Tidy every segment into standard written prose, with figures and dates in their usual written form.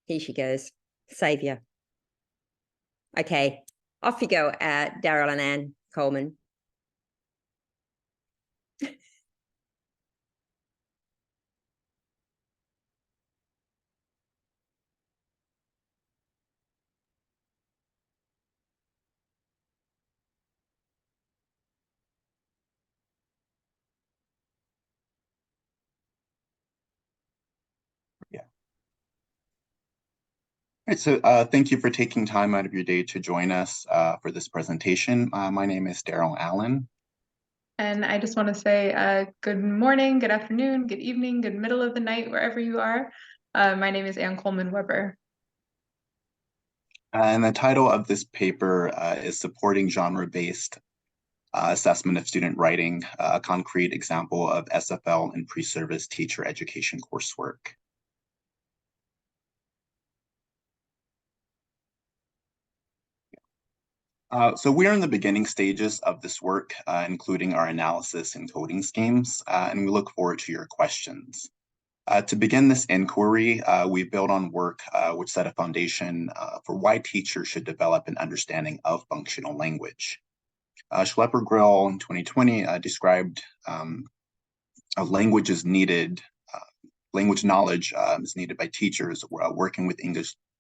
Here she goes. Saviour. Okay, off you go, Daryl and Anne Coleman. Yeah. All right, so thank you for taking time out of your day to join us for this presentation. My name is Daryl Allen. And I just want to say good morning, good afternoon, good evening, good middle of the night, wherever you are. My name is Anne Coleman Weber. And the title of this paper is Supporting Genre-Based Assessment of Student Writing, a concrete example of SFL and pre-service teacher education coursework. So we're in the beginning stages of this work, including our analysis and coding schemes, and we look forward to your questions. To begin this inquiry, we build on work which set a foundation for why teachers should develop an understanding of functional language. Schlepper-Grill in 2020 described language knowledge is needed by teachers working with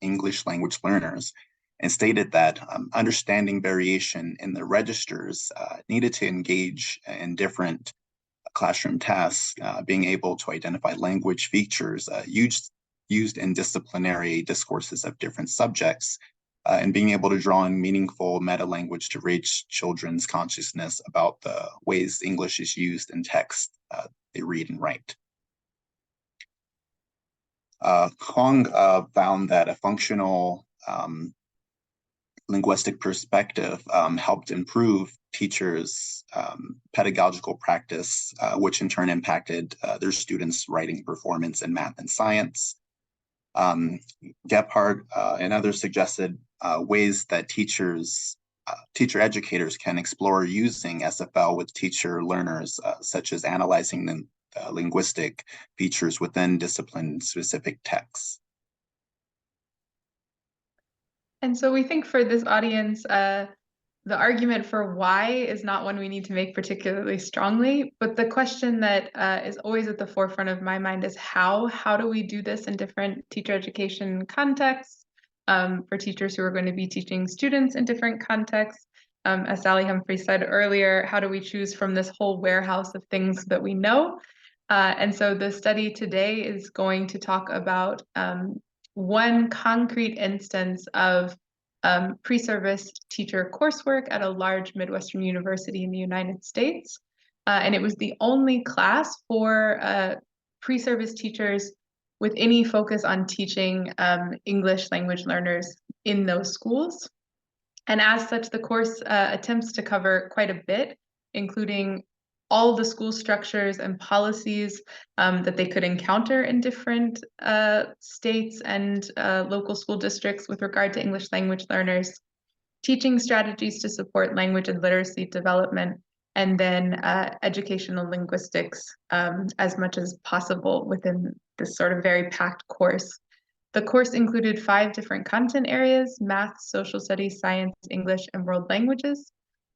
English language learners, and stated that understanding variation in the registers needed to engage in different classroom tasks, being able to identify language features used in disciplinary discourses of different subjects, and being able to draw in meaningful meta-language to raise children's consciousness about the ways English is used in text they read and write. Huang found that a functional linguistic perspective helped improve teachers' pedagogical practice, which in turn impacted their students' writing performance in math and science. Gebhardt and others suggested ways that teacher educators can explore using SFL with teacher learners, such as analyzing the linguistic features within discipline-specific texts. And so we think for this audience, the argument for why is not one we need to make particularly strongly, but the question that is always at the forefront of my mind is how. How do we do this in different teacher education contexts, for teachers who are going to be teaching students in different contexts? As Sally Humphrey said earlier, how do we choose from this whole warehouse of things that we know? And so the study today is going to talk about one concrete instance of pre-service teacher coursework at a large Midwestern university in the United States. And it was the only class for pre-service teachers with any focus on teaching English language learners in those schools. And as such, the course attempts to cover quite a bit, including all the school structures and policies that they could encounter in different states and local school districts with regard to English language learners, teaching strategies to support language and literacy development, and then educational linguistics as much as possible within this sort of very packed course. The course included 5 different content areas: math, social studies, science, English, and world languages.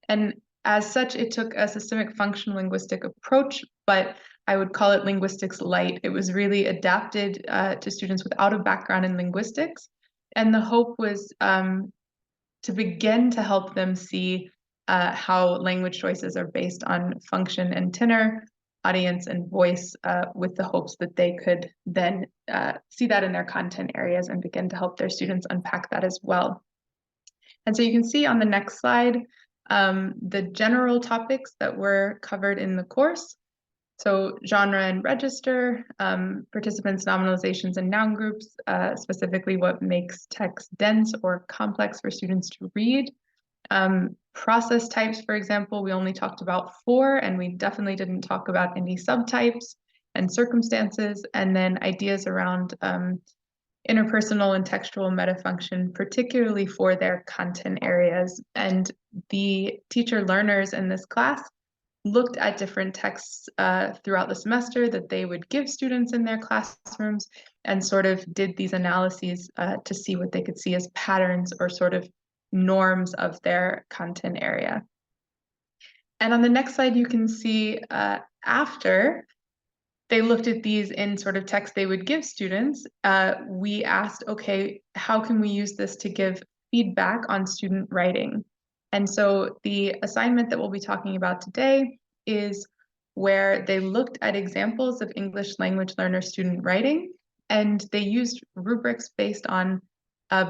And as such, it took a systemic functional linguistic approach, but I would call it linguistics light. It was really adapted to students without a background in linguistics. And the hope was to begin to help them see how language choices are based on function and tenor, audience and voice, with the hopes that they could then see that in their content areas and begin to help their students unpack that as well. And so you can see on the next slide, the general topics that were covered in the course. So genre and register, participants' nominalizations and noun groups, specifically what makes text dense or complex for students to read. Process types, for example, we only talked about 4, and we definitely didn't talk about any subtypes and circumstances, and then ideas around interpersonal and textual metafunction, particularly for their content areas. And the teacher learners in this class looked at different texts throughout the semester that they would give students in their classrooms and sort of did these analyses to see what they could see as patterns or sort of norms of their content area. And on the next slide, you can see after they looked at these in sort of text they would give students, we asked, okay, how can we use this to give feedback on student writing? And so the assignment that we'll be talking about today is where they looked at examples of English language learner student writing, and they used rubrics based on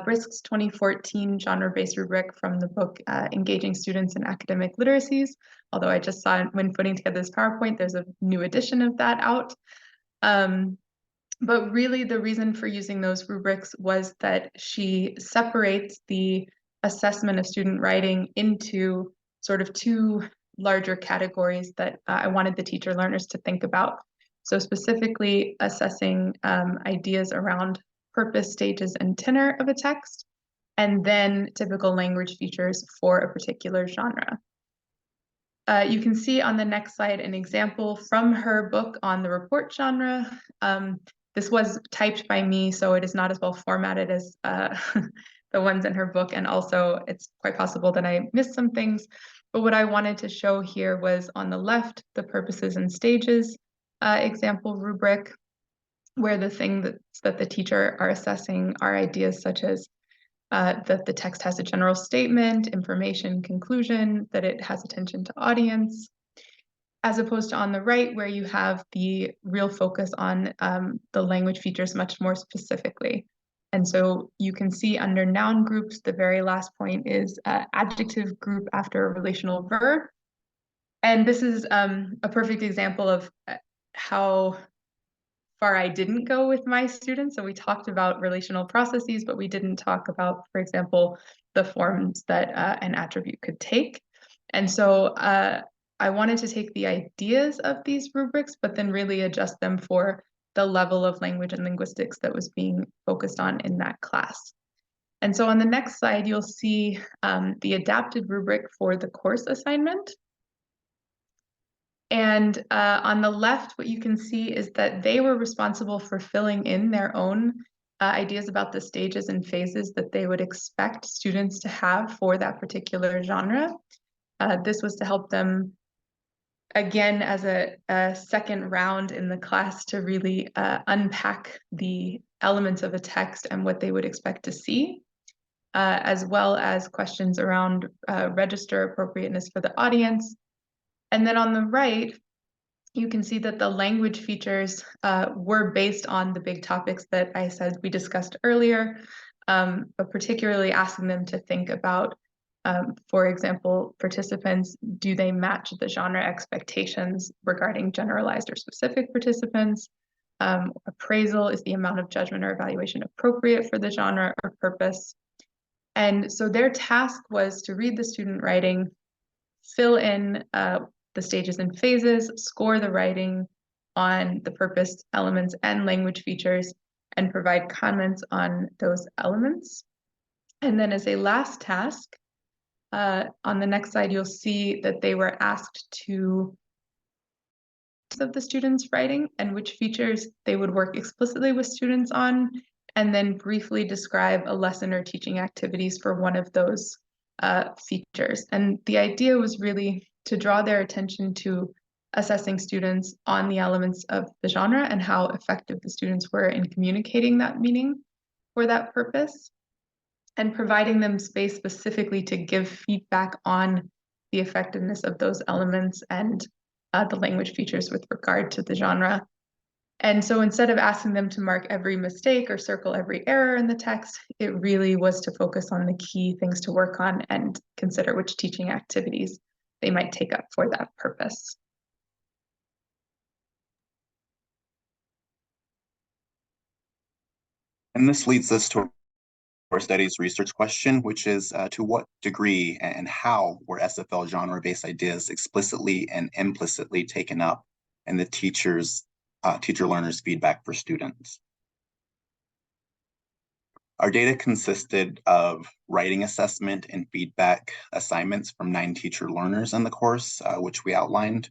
Brisk's 2014 genre-based rubric from the book Engaging Students in Academic Literacies. Although I just saw when putting together this PowerPoint, there's a new edition of that out. But really the reason for using those rubrics was that she separates the assessment of student writing into sort of two larger categories that I wanted the teacher learners to think about. So specifically assessing ideas around purpose, stages, and tenor of a text, and then typical language features for a particular genre. You can see on the next slide an example from her book on the report genre. This was typed by me, so it is not as well formatted as the ones in her book, and also it's quite possible that I missed some things. But what I wanted to show here was on the left, the purposes and stages example rubric, where the thing that the teacher are assessing are ideas such as that the text has a general statement, information, conclusion, that it has attention to audience, as opposed to on the right where you have the real focus on the language features much more specifically. And so you can see under noun groups, the very last point is adjective group after a relational verb. And this is a perfect example of how far I didn't go with my students. So we talked about relational processes, but we didn't talk about, for example, the forms that an attribute could take. And so I wanted to take the ideas of these rubrics, but then really adjust them for the level of language and linguistics that was being focused on in that class. And so on the next slide, you'll see the adapted rubric for the course assignment. And on the left, what you can see is that they were responsible for filling in their own ideas about the stages and phases that they would expect students to have for that particular genre. This was to help them, again, as a second round in the class to really unpack the elements of a text and what they would expect to see, as well as questions around register appropriateness for the audience. And then on the right, you can see that the language features were based on the big topics that I said we discussed earlier, but particularly asking them to think about, for example, participants, do they match the genre expectations regarding generalized or specific participants? Appraisal, is the amount of judgment or evaluation appropriate for the genre or purpose? And so their task was to read the student writing, fill in the stages and phases, score the writing on the purpose, elements, and language features, and provide comments on those elements. And then as a last task, on the next slide, you'll see that they were asked to of the students' writing and which features they would work explicitly with students on, and then briefly describe a lesson or teaching activities for one of those features. And the idea was really to draw their attention to assessing students on the elements of the genre and how effective the students were in communicating that meaning for that purpose, and providing them space specifically to give feedback on the effectiveness of those elements and the language features with regard to the genre. And so instead of asking them to mark every mistake or circle every error in the text, it really was to focus on the key things to work on and consider which teaching activities they might take up for that purpose. And this leads us to our studies research question, which is to what degree and how were SFL genre-based ideas explicitly and implicitly taken up in the teacher learners feedback for students? Our data consisted of writing assessment and feedback assignments from 9 teacher learners in the course, which we outlined.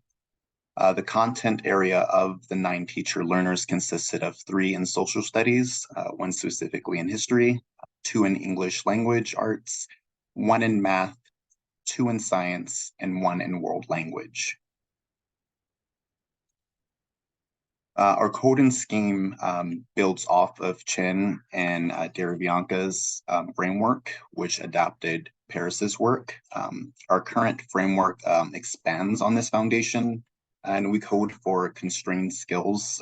The content area of the 9 teacher learners consisted of 3 in social studies, 1 specifically in history, 2 in English language arts, 1 in math, 2 in science, and 1 in world language. Our coding scheme builds off of Chen and Deribianca's framework, which adapted Paris's work. Our current framework expands on this foundation, and we code for constrained skills,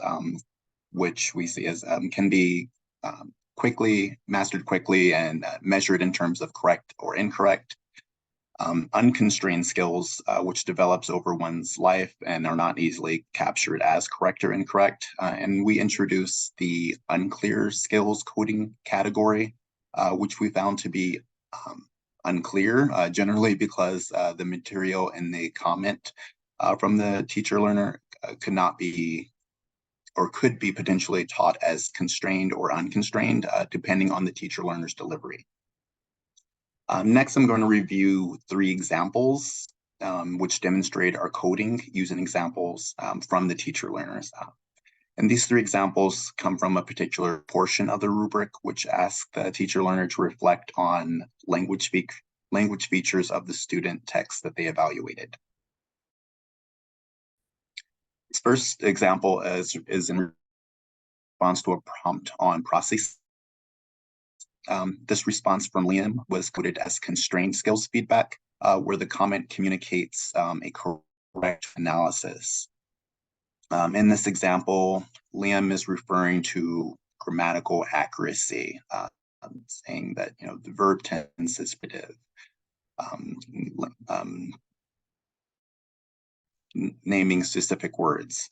which we see as can be mastered quickly and measured in terms of correct or incorrect. Unconstrained skills, which develops over one's life and are not easily captured as correct or incorrect. And we introduce the unclear skills coding category, which we found to be unclear, generally because the material in the comment from the teacher learner could not be or could be potentially taught as constrained or unconstrained, depending on the teacher learner's delivery. Next, I'm going to review 3 examples which demonstrate our coding using examples from the teacher learners. And these 3 examples come from a particular portion of the rubric, which asks the teacher learner to reflect on language features of the student text that they evaluated. This first example is in response to a prompt on process. This response from Liam was coded as constrained skills feedback, where the comment communicates a correct analysis. In this example, Liam is referring to grammatical accuracy, saying that the verb tense is repetitive, naming specific words.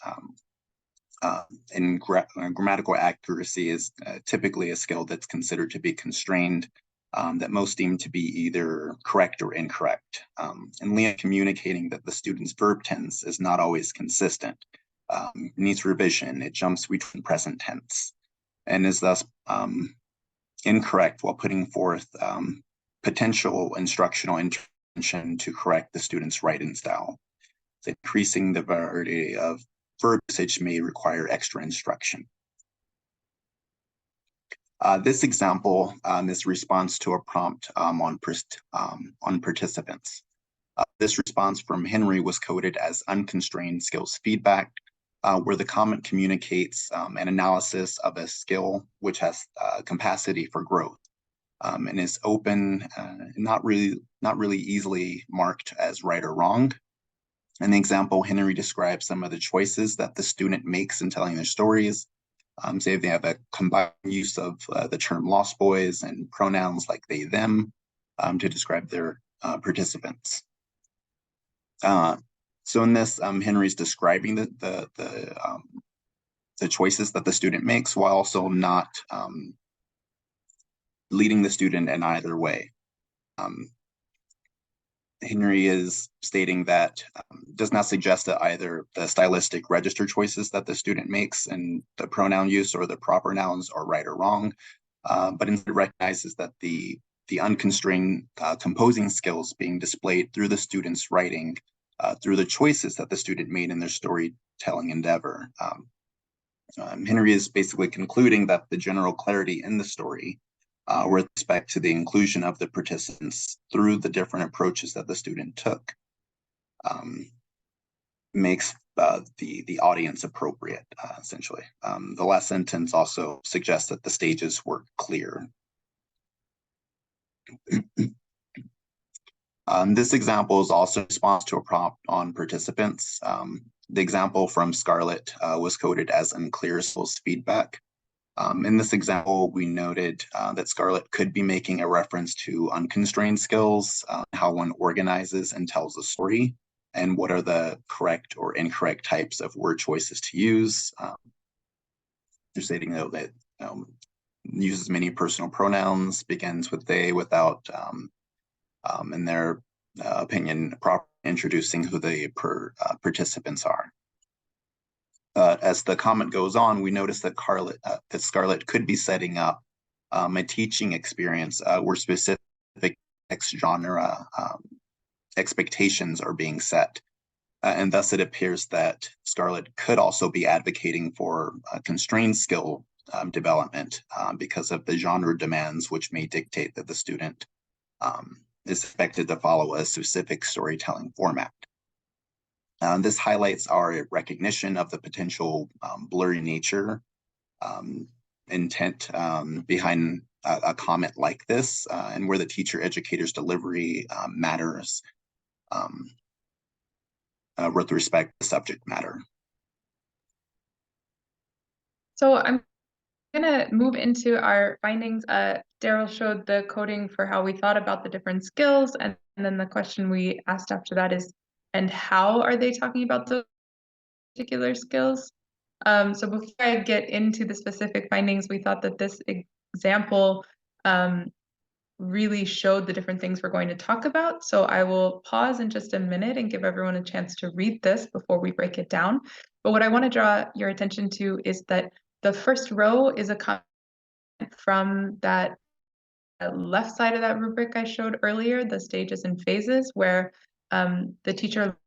And grammatical accuracy is typically a skill that's considered to be constrained, that most deem to be either correct or incorrect. And Liam communicating that the student's verb tense is not always consistent, needs revision, it jumps between present tense, and is thus incorrect while putting forth potential instructional intervention to correct the student's writing style. So increasing the variety of verb usage may require extra instruction. This example is response to a prompt on participants. This response from Henry was coded as unconstrained skills feedback, where the comment communicates an analysis of a skill which has capacity for growth and is open, not really easily marked as right or wrong. In the example, Henry describes some of the choices that the student makes in telling their stories. Say they have a combined use of the term lost boys and pronouns like they, them to describe their participants. So in this, Henry's describing the choices that the student makes while also not leading the student in either way. Henry is stating that does not suggest that either the stylistic register choices that the student makes and the pronoun use or the proper nouns are right or wrong, but instead recognizes that the unconstrained composing skills being displayed through the student's writing, through the choices that the student made in their storytelling endeavor. Henry is basically concluding that the general clarity in the story with respect to the inclusion of the participants through the different approaches that the student took makes the audience appropriate, essentially. The last sentence also suggests that the stages were clear. This example is also a response to a prompt on participants. The example from Scarlett was coded as unclear skills feedback. In this example, we noted that Scarlett could be making a reference to unconstrained skills, how one organizes and tells a story, and what are the correct or incorrect types of word choices to use. They're stating that uses many personal pronouns, begins with they without, in their opinion, properly introducing who the participants are. As the comment goes on, we notice that Scarlett could be setting up my teaching experience where specific text genre expectations are being set. And thus it appears that Scarlett could also be advocating for constrained skill development because of the genre demands, which may dictate that the student is expected to follow a specific storytelling format. This highlights our recognition of the potential blurry nature intent behind a comment like this, and where the teacher-educator's delivery matters with respect to subject matter. So I'm gonna move into our findings. Daryl showed the coding for how we thought about the different skills, and then the question we asked after that is, and how are they talking about those particular skills? So before I get into the specific findings, we thought that this example really showed the different things we're going to talk about. So I will pause in just a minute and give everyone a chance to read this before we break it down. But what I want to draw your attention to is that the first row is a comment from that left side of that rubric I showed earlier, the stages and phases, where the teacher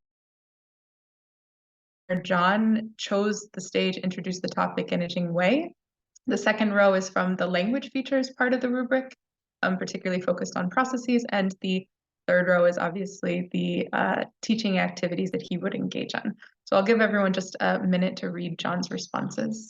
John chose the stage, introduced the topic in an engaging way. The second row is from the language features part of the rubric, particularly focused on processes, and the third row is obviously the teaching activities that he would engage in. So I'll give everyone just a minute to read John's responses.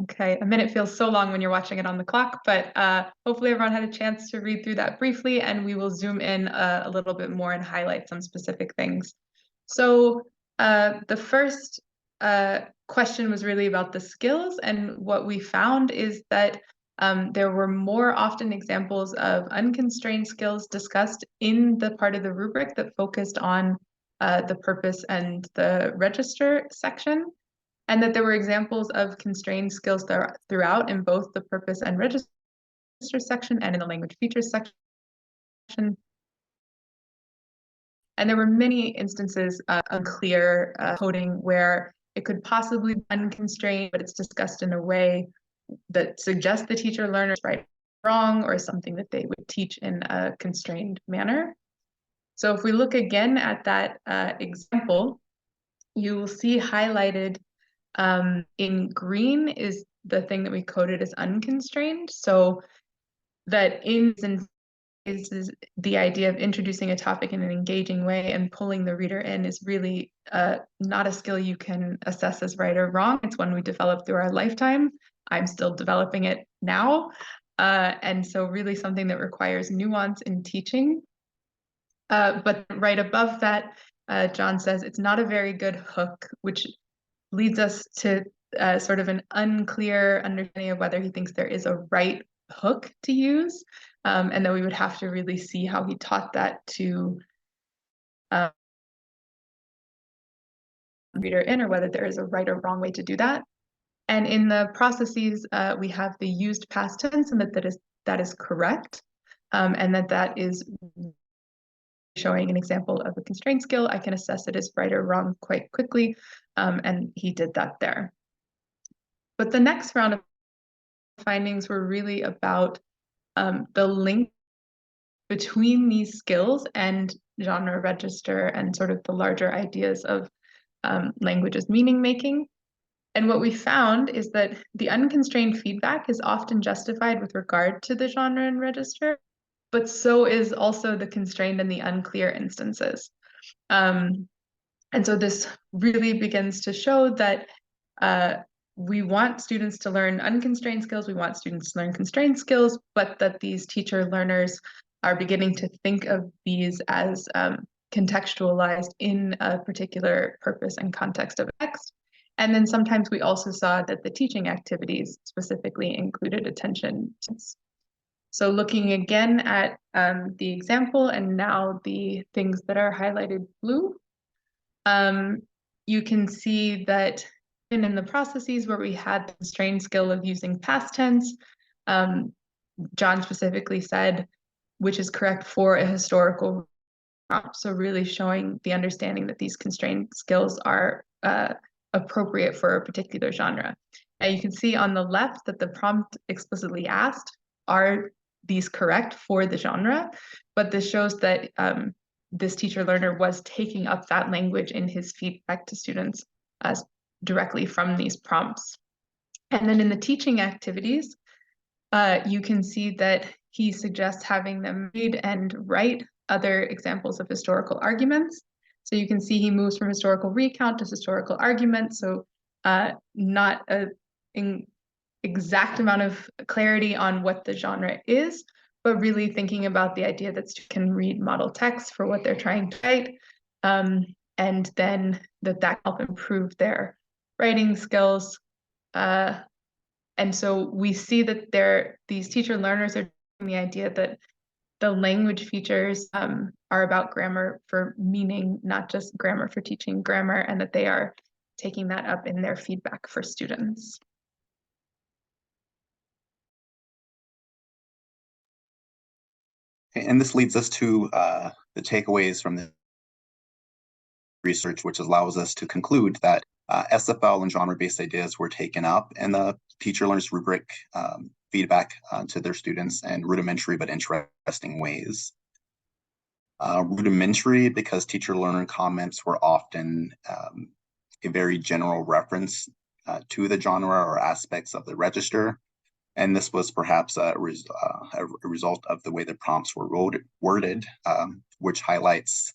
Okay, a minute feels so long when you're watching it on the clock, but hopefully everyone had a chance to read through that briefly, and we will zoom in a little bit more and highlight some specific things. So the first question was really about the skills, and what we found is that there were more often examples of unconstrained skills discussed in the part of the rubric that focused on the purpose and the register section, and that there were examples of constrained skills throughout in both the purpose and register section and in the language features section. And there were many instances of unclear coding where it could possibly be unconstrained, but it's discussed in a way that suggests the teacher learner is right or wrong, or something that they would teach in a constrained manner. So if we look again at that example, you will see highlighted in green is the thing that we coded as unconstrained. So that is the idea of introducing a topic in an engaging way and pulling the reader in is really not a skill you can assess as right or wrong. It's one we develop through our lifetime. I'm still developing it now. And so really something that requires nuance in teaching. But right above that, John says it's not a very good hook, which leads us to sort of an unclear understanding of whether he thinks there is a right hook to use, and that we would have to really see how he taught that to reader in, or whether there is a right or wrong way to do that. And in the processes, we have the used past tense, and that is correct, and that is showing an example of a constraint skill. I can assess it as right or wrong quite quickly, and he did that there. But the next round of findings were really about the link between these skills and genre register and sort of the larger ideas of language as meaning making. And what we found is that the unconstrained feedback is often justified with regard to the genre and register, but so is also the constrained and the unclear instances. And so this really begins to show that we want students to learn unconstrained skills, we want students to learn constrained skills, but that these teacher learners are beginning to think of these as contextualized in a particular purpose and context of text. And then sometimes we also saw that the teaching activities specifically included attention. So looking again at the example and now the things that are highlighted blue, you can see that in the processes where we had the constrained skill of using past tense, John specifically said, which is correct for a historical prompt. So really showing the understanding that these constrained skills are appropriate for a particular genre. And you can see on the left that the prompt explicitly asked, are these correct for the genre? But this shows that this teacher learner was taking up that language in his feedback to students directly from these prompts. And then in the teaching activities, you can see that he suggests having them read and write other examples of historical arguments. So you can see he moves from historical recount to historical argument. So not an exact amount of clarity on what the genre is, but really thinking about the idea that students can read model text for what they're trying to write, and then that help improve their writing skills. And so we see that these teacher learners are the idea that the language features are about grammar for meaning, not just grammar for teaching grammar, and that they are taking that up in their feedback for students. And this leads us to the takeaways from the research, which allows us to conclude that SFL and genre-based ideas were taken up in the teacher learners rubric feedback to their students in rudimentary but interesting ways. Rudimentary because teacher learner comments were often a very general reference to the genre or aspects of the register. And this was perhaps a result of the way the prompts were worded, which highlights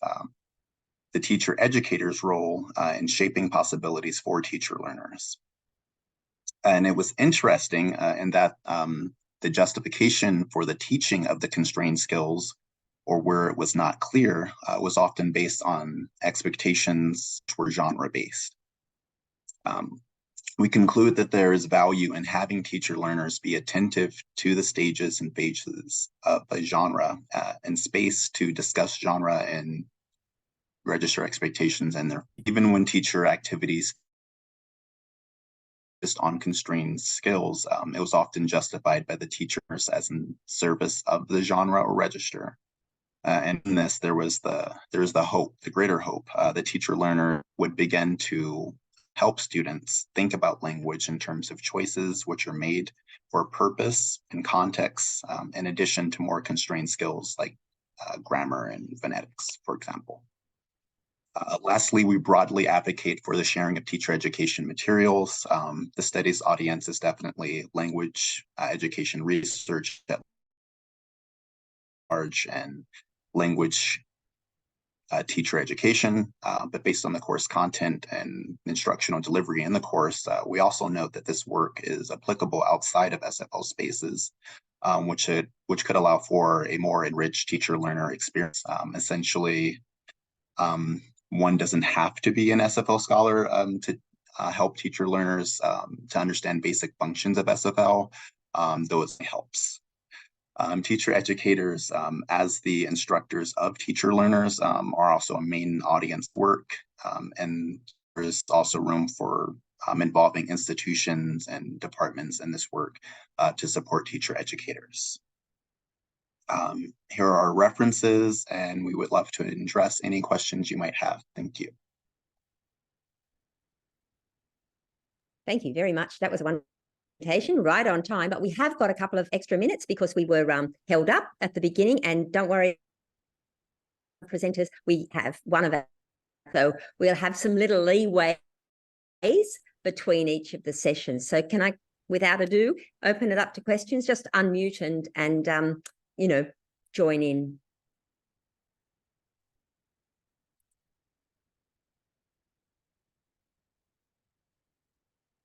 the teacher educator's role in shaping possibilities for teacher learners. And it was interesting in that the justification for the teaching of the constrained skills, or where it was not clear, was often based on expectations which were genre-based. We conclude that there is value in having teacher learners be attentive to the stages and phases of a genre and space to discuss genre and register expectations in there. Even when teacher activities just on constrained skills, it was often justified by the teachers as in service of the genre or register. And in this, there was the hope, the greater hope, the teacher learner would begin to help students think about language in terms of choices which are made for purpose and context, in addition to more constrained skills like grammar and phonetics, for example. Lastly, we broadly advocate for the sharing of teacher education materials. The study's audience is definitely language education research at large and language teacher education, but based on the course content and instructional delivery in the course, we also note that this work is applicable outside of SFL spaces, which could allow for a more enriched teacher-learner experience. Essentially, one doesn't have to be an SFL scholar to help teacher learners to understand basic functions of SFL, though it helps. Teacher educators, as the instructors of teacher learners, are also a main audience work, and there's also room for involving institutions and departments in this work to support teacher educators. Here are our references, and we would love to address any questions you might have. Thank you. Thank you very much. That was one right on time, but we have got a couple of extra minutes because we were held up at the beginning, and don't worry, presenters, we have one of us, so we'll have some little leeways between each of the sessions. So can I, without ado, open it up to questions? Just unmute and you know, join in.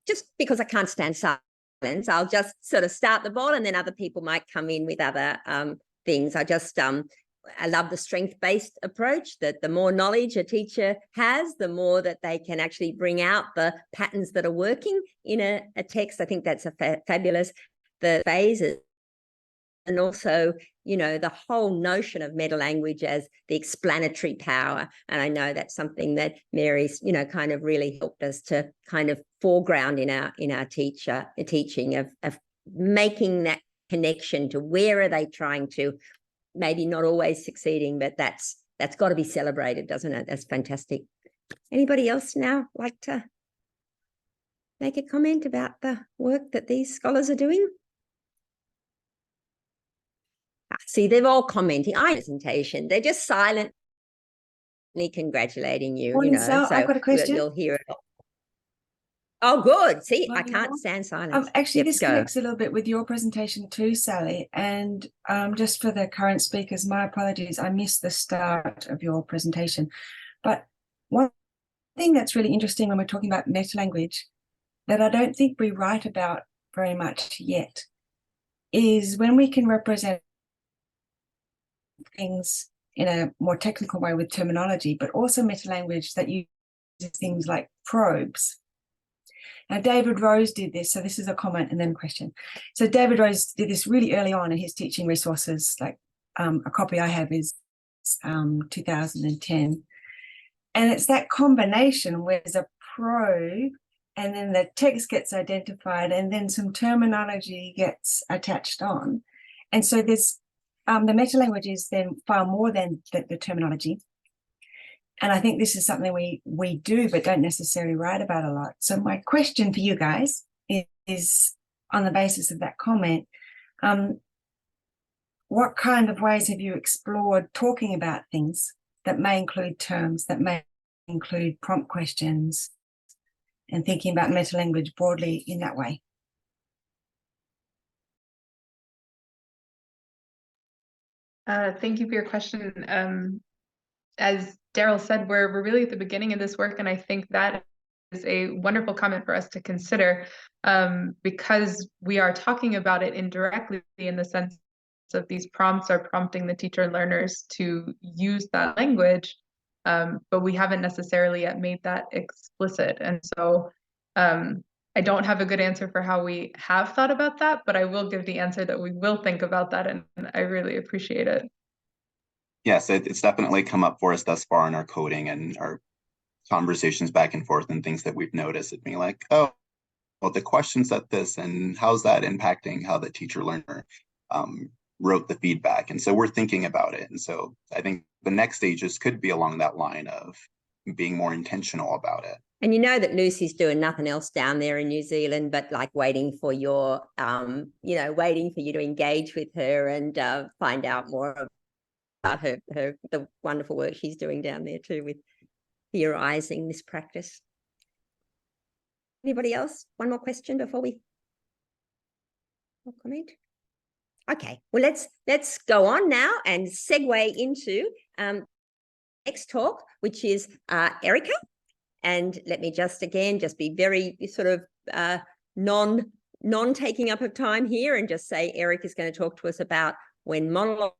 Just because I can't stand silence, I'll just sort of start the ball, and then other people might come in with other things. I love the strength-based approach, that the more knowledge a teacher has, the more that they can actually bring out the patterns that are working in a text. I think that's a fabulous, the phases. And also, you know, the whole notion of meta language as the explanatory power. And I know that's something that Mary's, you know, kind of really helped us to kind of foreground in our teaching of making that connection to where are they trying to, maybe not always succeeding, but that's got to be celebrated, doesn't it? That's fantastic. Anybody else now like to make a comment about the work that these scholars are doing? See, they're all commenting. Presentation. They're just silently congratulating you. Morning, you know, Sal. so I've got a question. You'll hear it. Oh, good. See, I Morning, can't all. stand silence. Actually, this go. connects a little bit with your presentation too, Sally. And just for the current speakers, my apologies, I missed the start of your presentation. But one thing that's really interesting when we're talking about metalanguage that I don't think we write about very much yet is when we can represent things in a more technical way with terminology, but also metalanguage that uses things like probes. Now, David Rose did this. So this is a comment and then a question. So David Rose did this really early on in his teaching resources. Like a copy I have is 2010. And it's that combination where there's a probe and then the text gets identified and then some terminology gets attached on. And so there's the metalanguage is then far more than the terminology. And I think this is something we do, but don't necessarily write about a lot. So my question for you guys is on the basis of that comment, what kind of ways have you explored talking about things that may include terms, that may include prompt questions, and thinking about metalanguage broadly in that way? Thank you for your question. As Daryl said, we're really at the beginning of this work, and I think that is a wonderful comment for us to consider, because we are talking about it indirectly in the sense of these prompts are prompting the teacher and learners to use that language, but we haven't necessarily yet made that explicit. And so I don't have a good answer for how we have thought about that, but I will give the answer that we will think about that, and I really appreciate it. Yes, it's definitely come up for us thus far in our coding and our conversations back and forth and things that we've noticed. It being like, oh, well, the question said this, and how's that impacting how the teacher learner wrote the feedback? And so we're thinking about it. And so I think the next stages could be along that line of being more intentional about it. And you know that Lucy's doing nothing else down there in New Zealand, but like waiting for your, waiting for you to engage with her and find out more about the wonderful work she's doing down there too with theorizing this practice. Anybody else? One more question before we comment? Okay, well, let's go on now and segue into next talk, which is Erica. And let me just be very sort of non-taking up of time here and just say Eric is going to talk to us about when monologue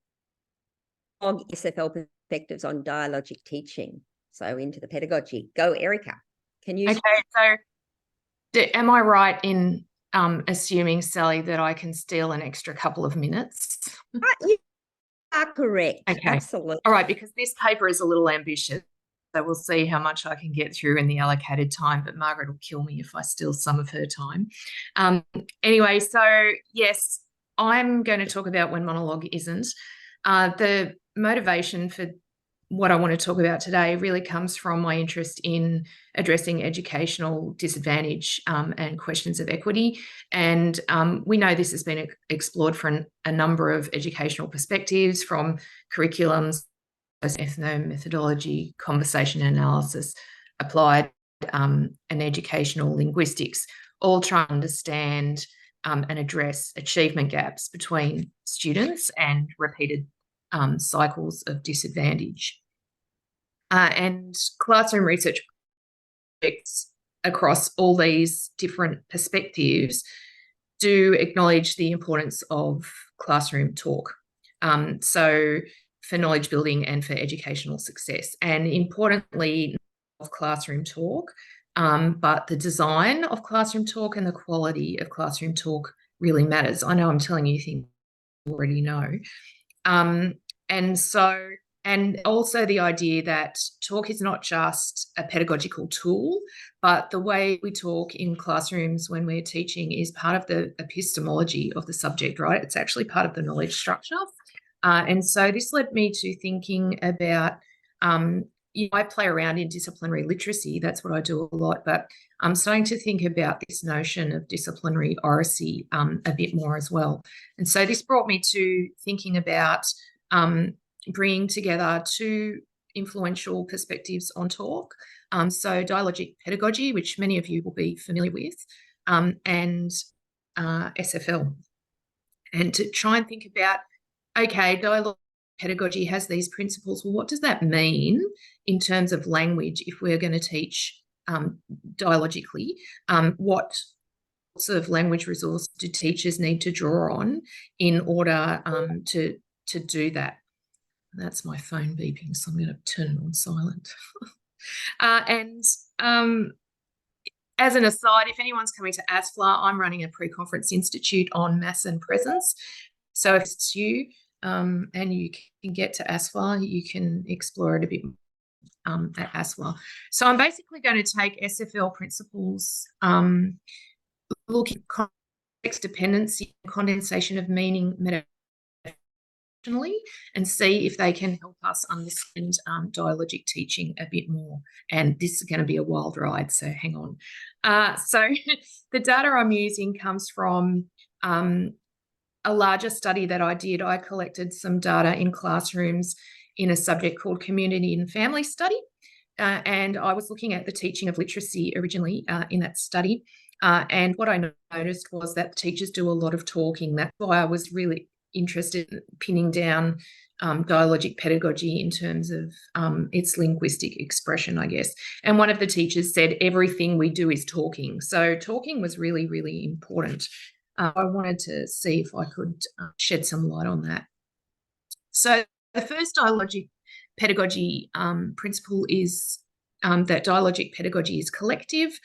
SFL perspectives on dialogic teaching. So into the pedagogy. Go, Erica. Can you? Okay, so am I right in assuming, Sally, that I can steal an extra couple of minutes? You are correct. Okay. Absolutely. All right, because this paper is a little ambitious. So we'll see how much I can get through in the allocated time, but Margaret will kill me if I steal some of her time. Anyway, so yes, I'm going to talk about when monologue isn't. The motivation for what I want to talk about today really comes from my interest in addressing educational disadvantage and questions of equity. And we know this has been explored from a number of educational perspectives, from curriculums, ethnomethodology, conversation analysis, applied and educational linguistics, all try to understand and address achievement gaps between students and repeated cycles of disadvantage. And classroom research projects across all these different perspectives do acknowledge the importance of classroom talk. So for knowledge building and for educational success, and importantly of classroom talk, but the design of classroom talk and the quality of classroom talk really matters. I know I'm telling you things you already know. And also the idea that talk is not just a pedagogical tool, but the way we talk in classrooms when we're teaching is part of the epistemology of the subject, right? It's actually part of the knowledge structure. And so this led me to thinking about, I play around in disciplinary literacy, that's what I do a lot, but I'm starting to think about this notion of disciplinary oracy a bit more as well. And so this brought me to thinking about bringing together two influential perspectives on talk. So dialogic pedagogy, which many of you will be familiar with, and SFL. And to try and think about, okay, dialogic pedagogy has these principles. Well, what does that mean in terms of language if we're going to teach dialogically? What sorts of language resources do teachers need to draw on in order to do that? That's my phone beeping, so I'm going to turn it on silent. As an aside, if anyone's coming to ASFLA, I'm running a pre-conference institute on mass and presence. So if it's you and you can get to ASFLA, you can explore it a bit at ASFLA. So I'm basically going to take SFL principles, looking at context dependency, condensation of meaning, and see if they can help us understand dialogic teaching a bit more. And this is going to be a wild ride, so hang on. So the data I'm using comes from a larger study that I did. I collected some data in classrooms in a subject called Community and Family Study. And I was looking at the teaching of literacy originally in that study. And what I noticed was that teachers do a lot of talking. That's why I was really interested in pinning down dialogic pedagogy in terms of its linguistic expression, I guess. And one of the teachers said, everything we do is talking. So talking was really, really important. I wanted to see if I could shed some light on that. So the first dialogic pedagogy principle is that dialogic pedagogy is collective.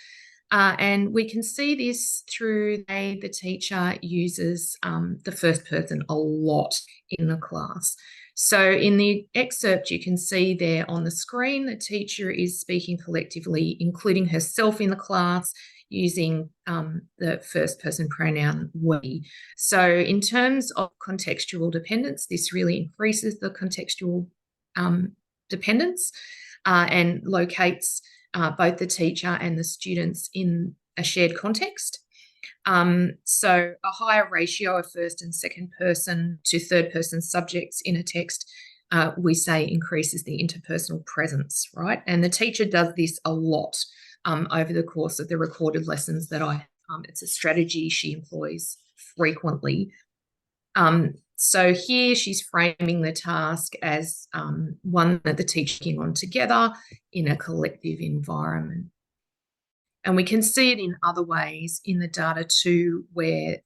And we can see this through the teacher uses the first person a lot in the class. So in the excerpt, you can see there on the screen, the teacher is speaking collectively, including herself in the class, using the first person pronoun we. So in terms of contextual dependence, this really increases the contextual dependence and locates both the teacher and the students in a shared context. So a higher ratio of first and second person to third person subjects in a text, we say increases the interpersonal presence, right? And the teacher does this a lot over the course of the recorded lessons that it's a strategy she employs frequently. So here she's framing the task as one that the teacher is working on together in a collective environment. And we can see it in other ways in the data too, where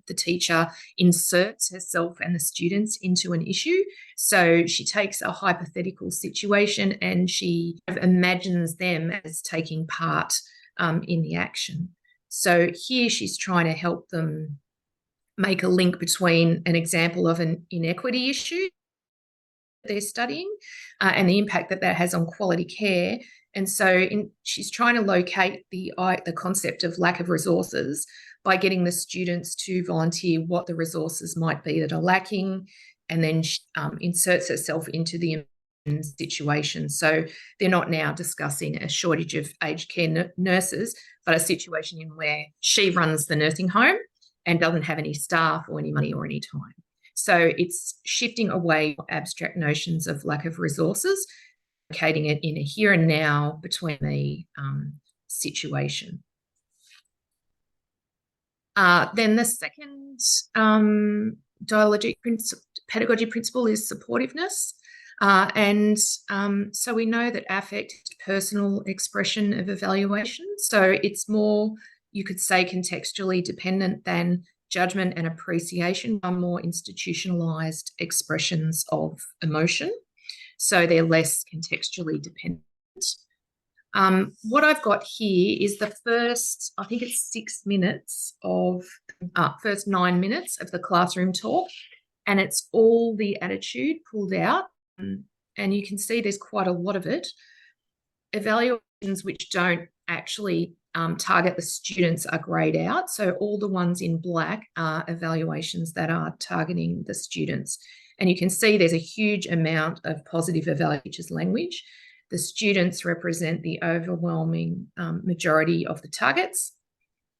the teacher inserts herself and the students into an issue. So she takes a hypothetical situation and she imagines them as taking part in the action. So here she's trying to help them make a link between an example of an inequity issue they're studying and the impact that that has on quality care. And so she's trying to locate the concept of lack of resources by getting the students to volunteer what the resources might be that are lacking, and then she inserts herself into the situation. So they're not now discussing a shortage of aged care nurses, but a situation in where she runs the nursing home and doesn't have any staff or any money or any time. So it's shifting away from abstract notions of lack of resources, locating it in a here and now between the situation. Then the second pedagogy principle is supportiveness. So we know that affect is personal expression of evaluation. So it's more, you could say, contextually dependent than judgment and appreciation are more institutionalized expressions of emotion. So they're less contextually dependent. What I've got here is the first, I think it's 6 minutes of, first 9 minutes of the classroom talk, and it's all the attitude pulled out. And you can see there's quite a lot of it. Evaluations which don't actually target the students are grayed out. So all the ones in black are evaluations that are targeting the students. And you can see there's a huge amount of positive evaluators language. The students represent the overwhelming majority of the targets,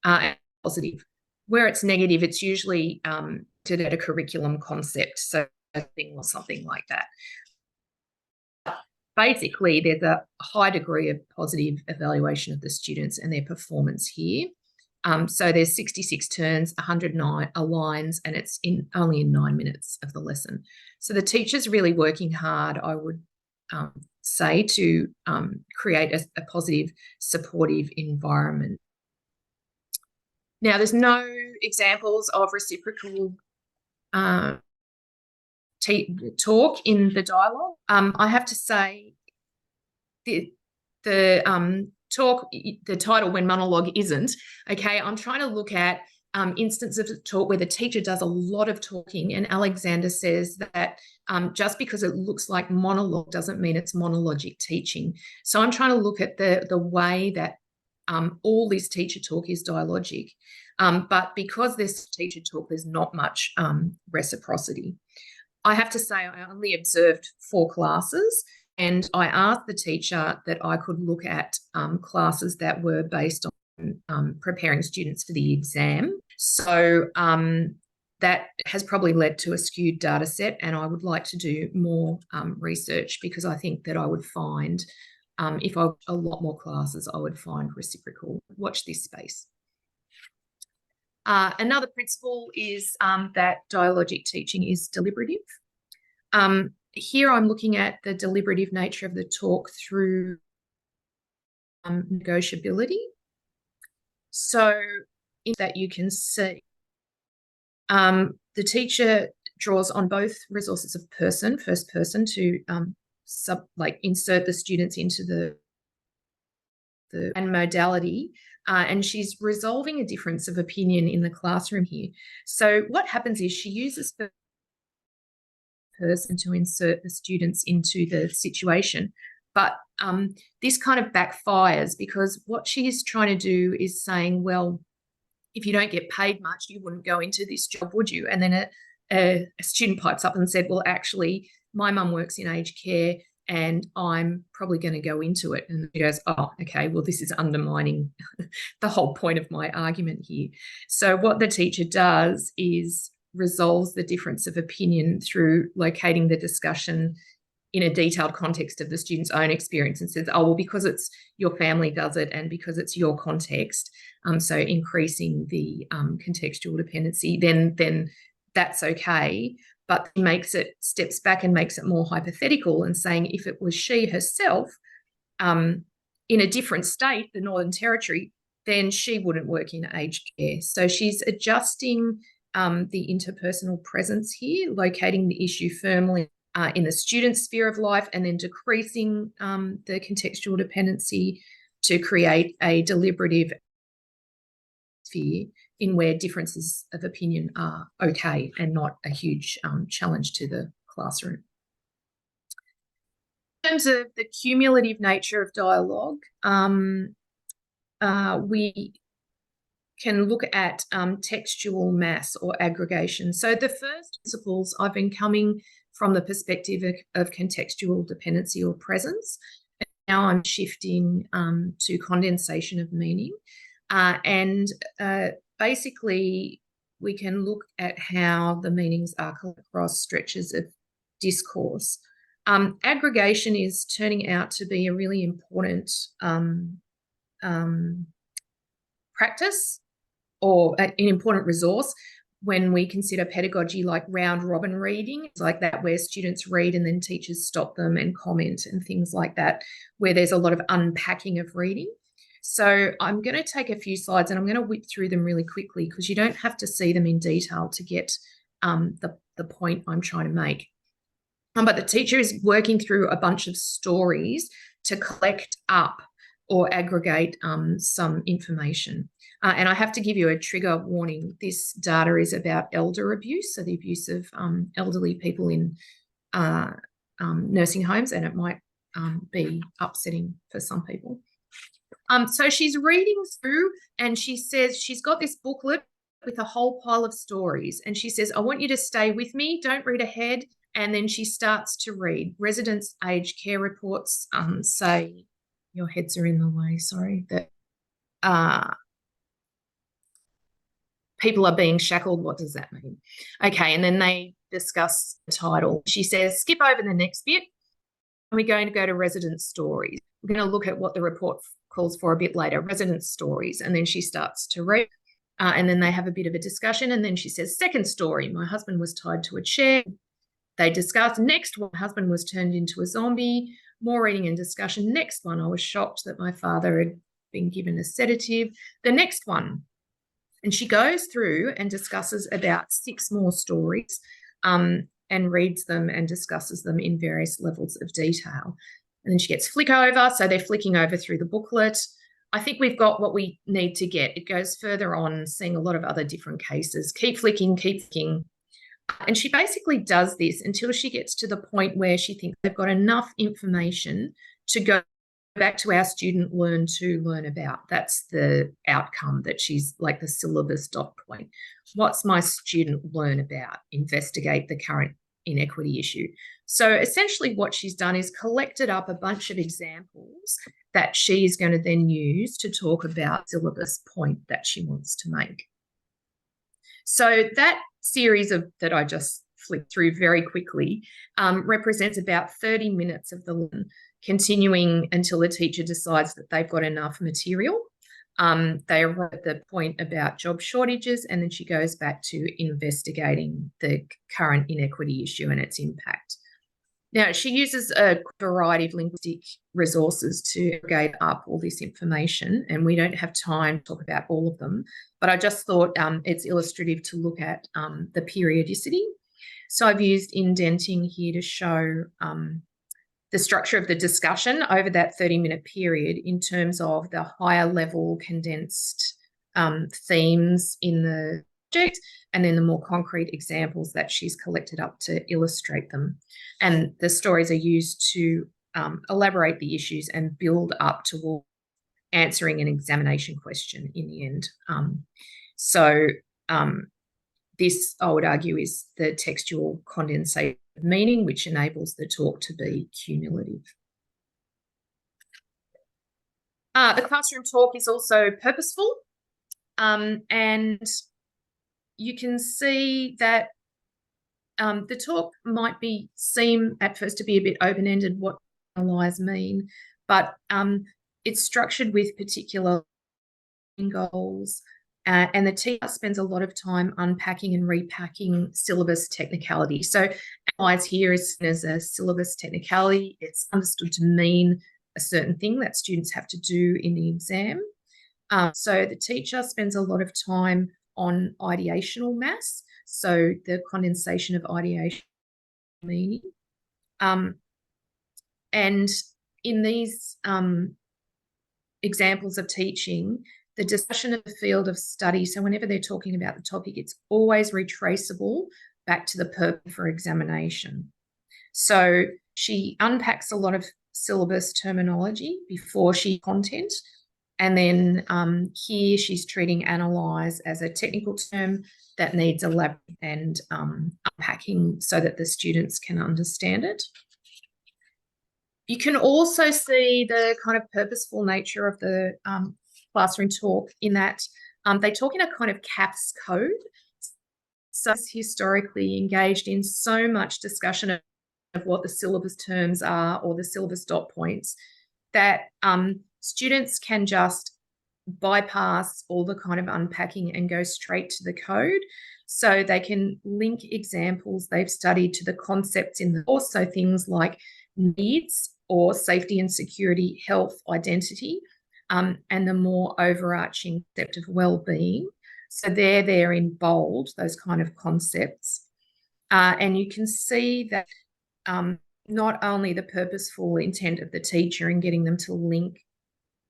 and positive. Where it's negative, it's usually at a curriculum concept, so a thing or something like that. Basically, there's a high degree of positive evaluation of the students and their performance here. So there's 66 turns, 109 lines, and it's only in 9 minutes of the lesson. So the teacher's really working hard, I would say, to create a positive, supportive environment. Now, there's no examples of reciprocal talk in the dialogue. I have to say the talk, the title, When Monologue Isn't, okay, I'm trying to look at instances of talk where the teacher does a lot of talking, and Alexander says that just because it looks like monologue doesn't mean it's monologic teaching. So I'm trying to look at the way that all this teacher talk is dialogic. But because there's teacher talk, there's not much reciprocity. I have to say I only observed 4 classes, and I asked the teacher that I could look at classes that were based on preparing students for the exam. So that has probably led to a skewed data set, and I would like to do more research, because I think that I would find, if I a lot more classes, I would find reciprocal. Watch this space. Another principle is that dialogic teaching is deliberative. Here I'm looking at the deliberative nature of the talk through negotiability. So in that you can see the teacher draws on both resources of person, first person, to insert the students into the and modality, and she's resolving a difference of opinion in the classroom here. So what happens is she uses the person to insert the students into the situation, but this kind of backfires, because what she is trying to do is saying, well, if you don't get paid much, you wouldn't go into this job, would you? And then a student pipes up and said, well, actually, my mum works in aged care and I'm probably going to go into it. And she goes, oh, okay, well, this is undermining the whole point of my argument here. So what the teacher does is resolves the difference of opinion through locating the discussion in a detailed context of the student's own experience, and says, oh, well, because it's your family does it and because it's your context, so increasing the contextual dependency, then that's okay. But steps back and makes it more hypothetical, and saying if it was she herself in a different state, the Northern Territory, then she wouldn't work in aged care. So she's adjusting the interpersonal presence here, locating the issue firmly in the student's sphere of life, and then decreasing the contextual dependency to create a deliberative sphere in where differences of opinion are okay and not a huge challenge to the classroom. In terms of the cumulative nature of dialogue, we can look at textual mass or aggregation. So the first principles, I've been coming from the perspective of contextual dependency or presence. And now I'm shifting to condensation of meaning. Basically, we can look at how the meanings are across stretches of discourse. Aggregation is turning out to be a really important practice or an important resource when we consider pedagogy like round robin reading, like that, where students read and then teachers stop them and comment and things like that, where there's a lot of unpacking of reading. So I'm going to take a few slides and I'm going to whip through them really quickly because you don't have to see them in detail to get the point I'm trying to make. But the teacher is working through a bunch of stories to collect up or aggregate some information. And I have to give you a trigger warning. This data is about elder abuse, so the abuse of elderly people in nursing homes, and it might be upsetting for some people. So she's reading through and she says she's got this booklet with a whole pile of stories. And she says, I want you to stay with me. Don't read ahead. And then she starts to read. Residents' aged care reports say, your heads are in the way, sorry, that people are being shackled. What does that mean? Okay, and then they discuss the title. She says, skip over the next bit. And we're going to go to resident stories. We're going to look at what the report calls for a bit later, resident stories. And then she starts to read. And then they have a bit of a discussion. And then she says, second story, my husband was tied to a chair. They discuss. Next one, my husband was turned into a zombie. More reading and discussion. Next one, I was shocked that my father had been given a sedative. The next one, and she goes through and discusses about 6 more stories and reads them and discusses them in various levels of detail. And then she gets flick over. So they're flicking over through the booklet. I think we've got what we need to get. It goes further on, seeing a lot of other different cases. Keep flicking, keep flicking. And she basically does this until she gets to the point where she thinks they've got enough information to go back to our student learn to learn about. That's the outcome, that she's like the syllabus dot point. What's my student learn about? Investigate the current inequity issue. So essentially what she's done is collected up a bunch of examples that she's going to then use to talk about syllabus point that she wants to make. So that series that I just flicked through very quickly represents about 30 minutes of the lesson, continuing until the teacher decides that they've got enough material. They arrive at the point about job shortages, and then she goes back to investigating the current inequity issue and its impact. Now, she uses a variety of linguistic resources to aggregate up all this information, and we don't have time to talk about all of them, but I just thought it's illustrative to look at the periodicity. So I've used indenting here to show the structure of the discussion over that 30-minute period in terms of the higher level condensed themes in the subject, and then the more concrete examples that she's collected up to illustrate them. And the stories are used to elaborate the issues and build up toward answering an examination question in the end. This, I would argue, is the textual condensation of meaning, which enables the talk to be cumulative. The classroom talk is also purposeful, and you can see that the talk might seem at first to be a bit open-ended, what analyse mean, but it's structured with particular goals, and the teacher spends a lot of time unpacking and repacking syllabus technicality. So analyse here is seen as a syllabus technicality. It's understood to mean a certain thing that students have to do in the exam. So the teacher spends a lot of time on ideational maths, so the condensation of ideation meaning. And in these examples of teaching, the discussion of the field of study, so whenever they're talking about the topic, it's always retraceable back to the purpose for examination. So she unpacks a lot of syllabus terminology before she content, and then here she's treating analyse as a technical term that needs elaborate and unpacking so that the students can understand it. You can also see the kind of purposeful nature of the classroom talk in that they talk in a kind of CAFS code. So it's historically engaged in so much discussion of what the syllabus terms are or the syllabus dot points that students can just bypass all the kind of unpacking and go straight to the code. So they can link examples they've studied to the concepts in the course. So things like needs or safety and security, health, identity, and the more overarching concept of well-being. So they're there in bold, those kind of concepts. And you can see that not only the purposeful intent of the teacher in getting them to link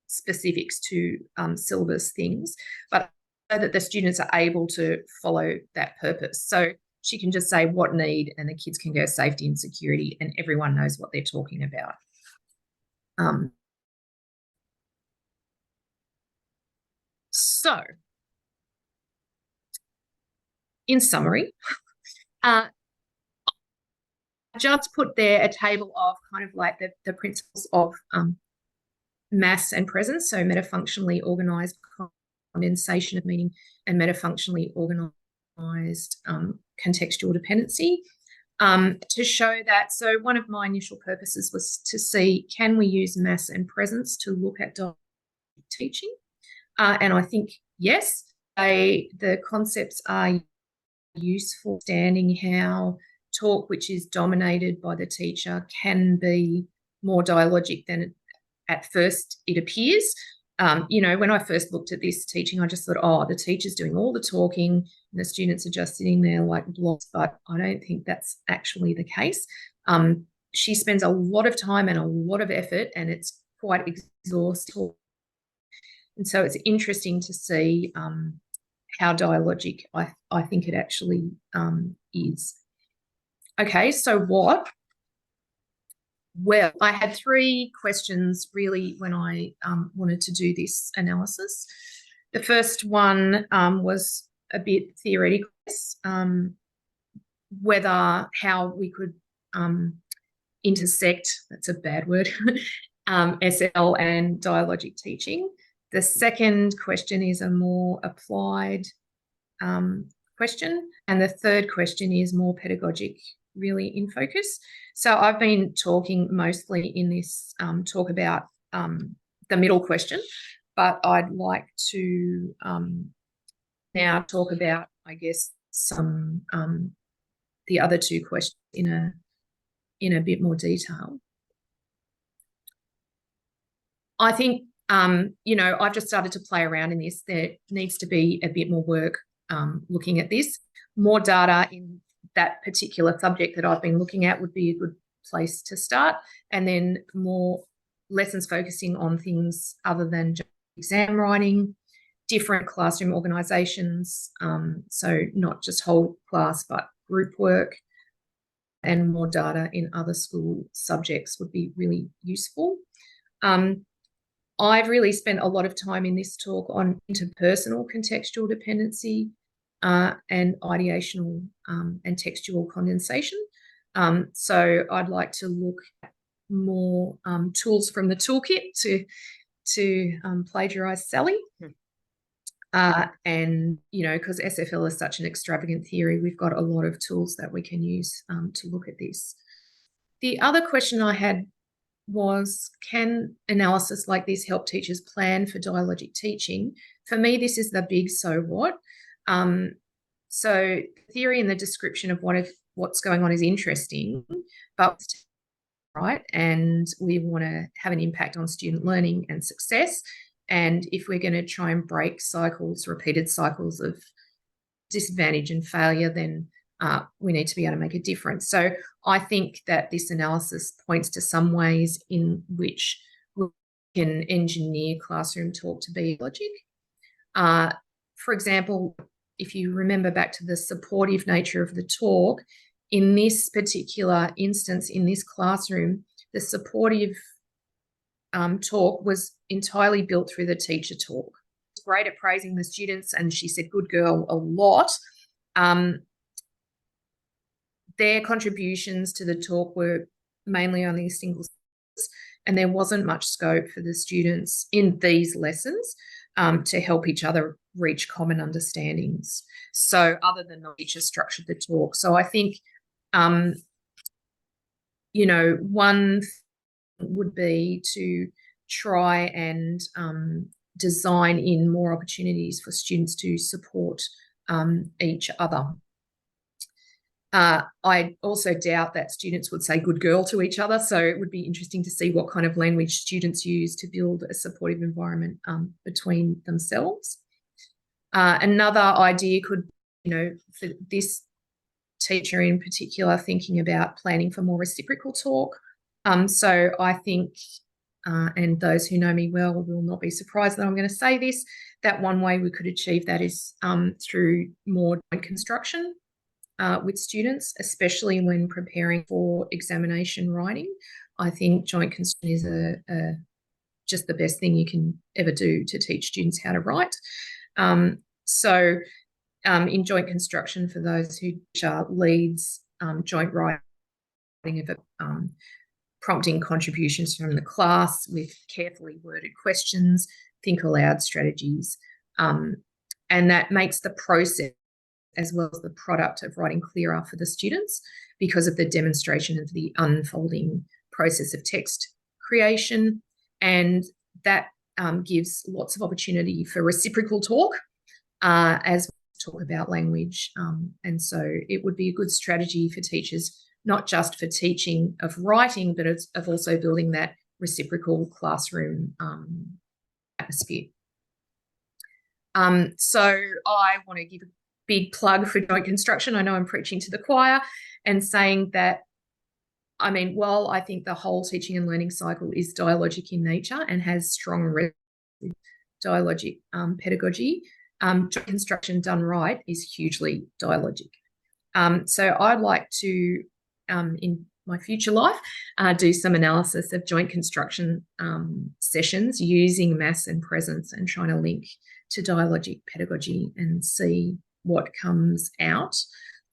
specifics to syllabus things, but so that the students are able to follow that purpose. So she can just say what need, and the kids can go safety and security, and everyone knows what they're talking about. So, in summary, I just put there a table of kind of like the principles of mass and presence, so metafunctionally organised condensation of meaning and metafunctionally organised contextual dependency, to show that. So one of my initial purposes was to see, can we use mass and presence to look at teaching? And I think, yes, the concepts are useful, understanding how talk, which is dominated by the teacher, can be more dialogic than at first it appears. You know, when I first looked at this teaching, I just thought, oh, the teacher's doing all the talking and the students are just sitting there like blocks, but I don't think that's actually the case. She spends a lot of time and a lot of effort, and it's quite exhausting. And so it's interesting to see how dialogic I think it actually is. Okay, so what? Well, I had 3 questions really when I wanted to do this analysis. The first one was a bit theoretical, whether how we could intersect, that's a bad word, SL and dialogic teaching. The second question is a more applied question, and the third question is more pedagogic, really in focus. So I've been talking mostly in this talk about the middle question, but I'd like to now talk about, I guess, some the other 2 questions in a bit more detail. I think you know, I've just started to play around in this. There needs to be a bit more work looking at this. More data in that particular subject that I've been looking at would be a good place to start, and then more lessons focusing on things other than just exam writing, different classroom organisations, so not just whole class but group work, and more data in other school subjects would be really useful. I've really spent a lot of time in this talk on interpersonal contextual dependency and ideational and textual condensation. So I'd like to look at more tools from the toolkit to plagiarise Sally. And, you know, because SFL is such an extravagant theory, we've got a lot of tools that we can use to look at this. The other question I had was, can analysis like this help teachers plan for dialogic teaching? For me, this is the big so what. So theory and the description of what's going on is interesting, but right, and we want to have an impact on student learning and success. And if we're going to try and break cycles, repeated cycles of disadvantage and failure, then we need to be able to make a difference. So I think that this analysis points to some ways in which we can engineer classroom talk to be logic. For example, if you remember back to the supportive nature of the talk, in this particular instance, in this classroom, the supportive talk was entirely built through the teacher talk. It's great at praising the students, and she said good girl a lot. Their contributions to the talk were mainly only single sentences, and there wasn't much scope for the students in these lessons to help each other reach common understandings. So other than the teacher structured the talk. So I think, you know, one would be to try and design in more opportunities for students to support each other. I also doubt that students would say good girl to each other, so it would be interesting to see what kind of language students use to build a supportive environment between themselves. Another idea could, for this teacher in particular, thinking about planning for more reciprocal talk. So I think, and those who know me well will not be surprised that I'm going to say this, that one way we could achieve that is through more joint construction with students, especially when preparing for examination writing. I think joint construction is just the best thing you can ever do to teach students how to write. So in joint construction, for those who leads joint writing of prompting contributions from the class with carefully worded questions, think aloud strategies, and that makes the process as well as the product of writing clearer for the students because of the demonstration of the unfolding process of text creation. And that gives lots of opportunity for reciprocal talk as we talk about language. And so it would be a good strategy for teachers, not just for teaching of writing, but of also building that reciprocal classroom atmosphere. So I want to give a big plug for joint construction. I know I'm preaching to the choir and saying that, I mean, while I think the whole teaching and learning cycle is dialogic in nature and has strong dialogic pedagogy, joint construction done right is hugely dialogic. So I'd like to, in my future life, do some analysis of joint construction sessions using mass and presence and trying to link to dialogic pedagogy and see what comes out.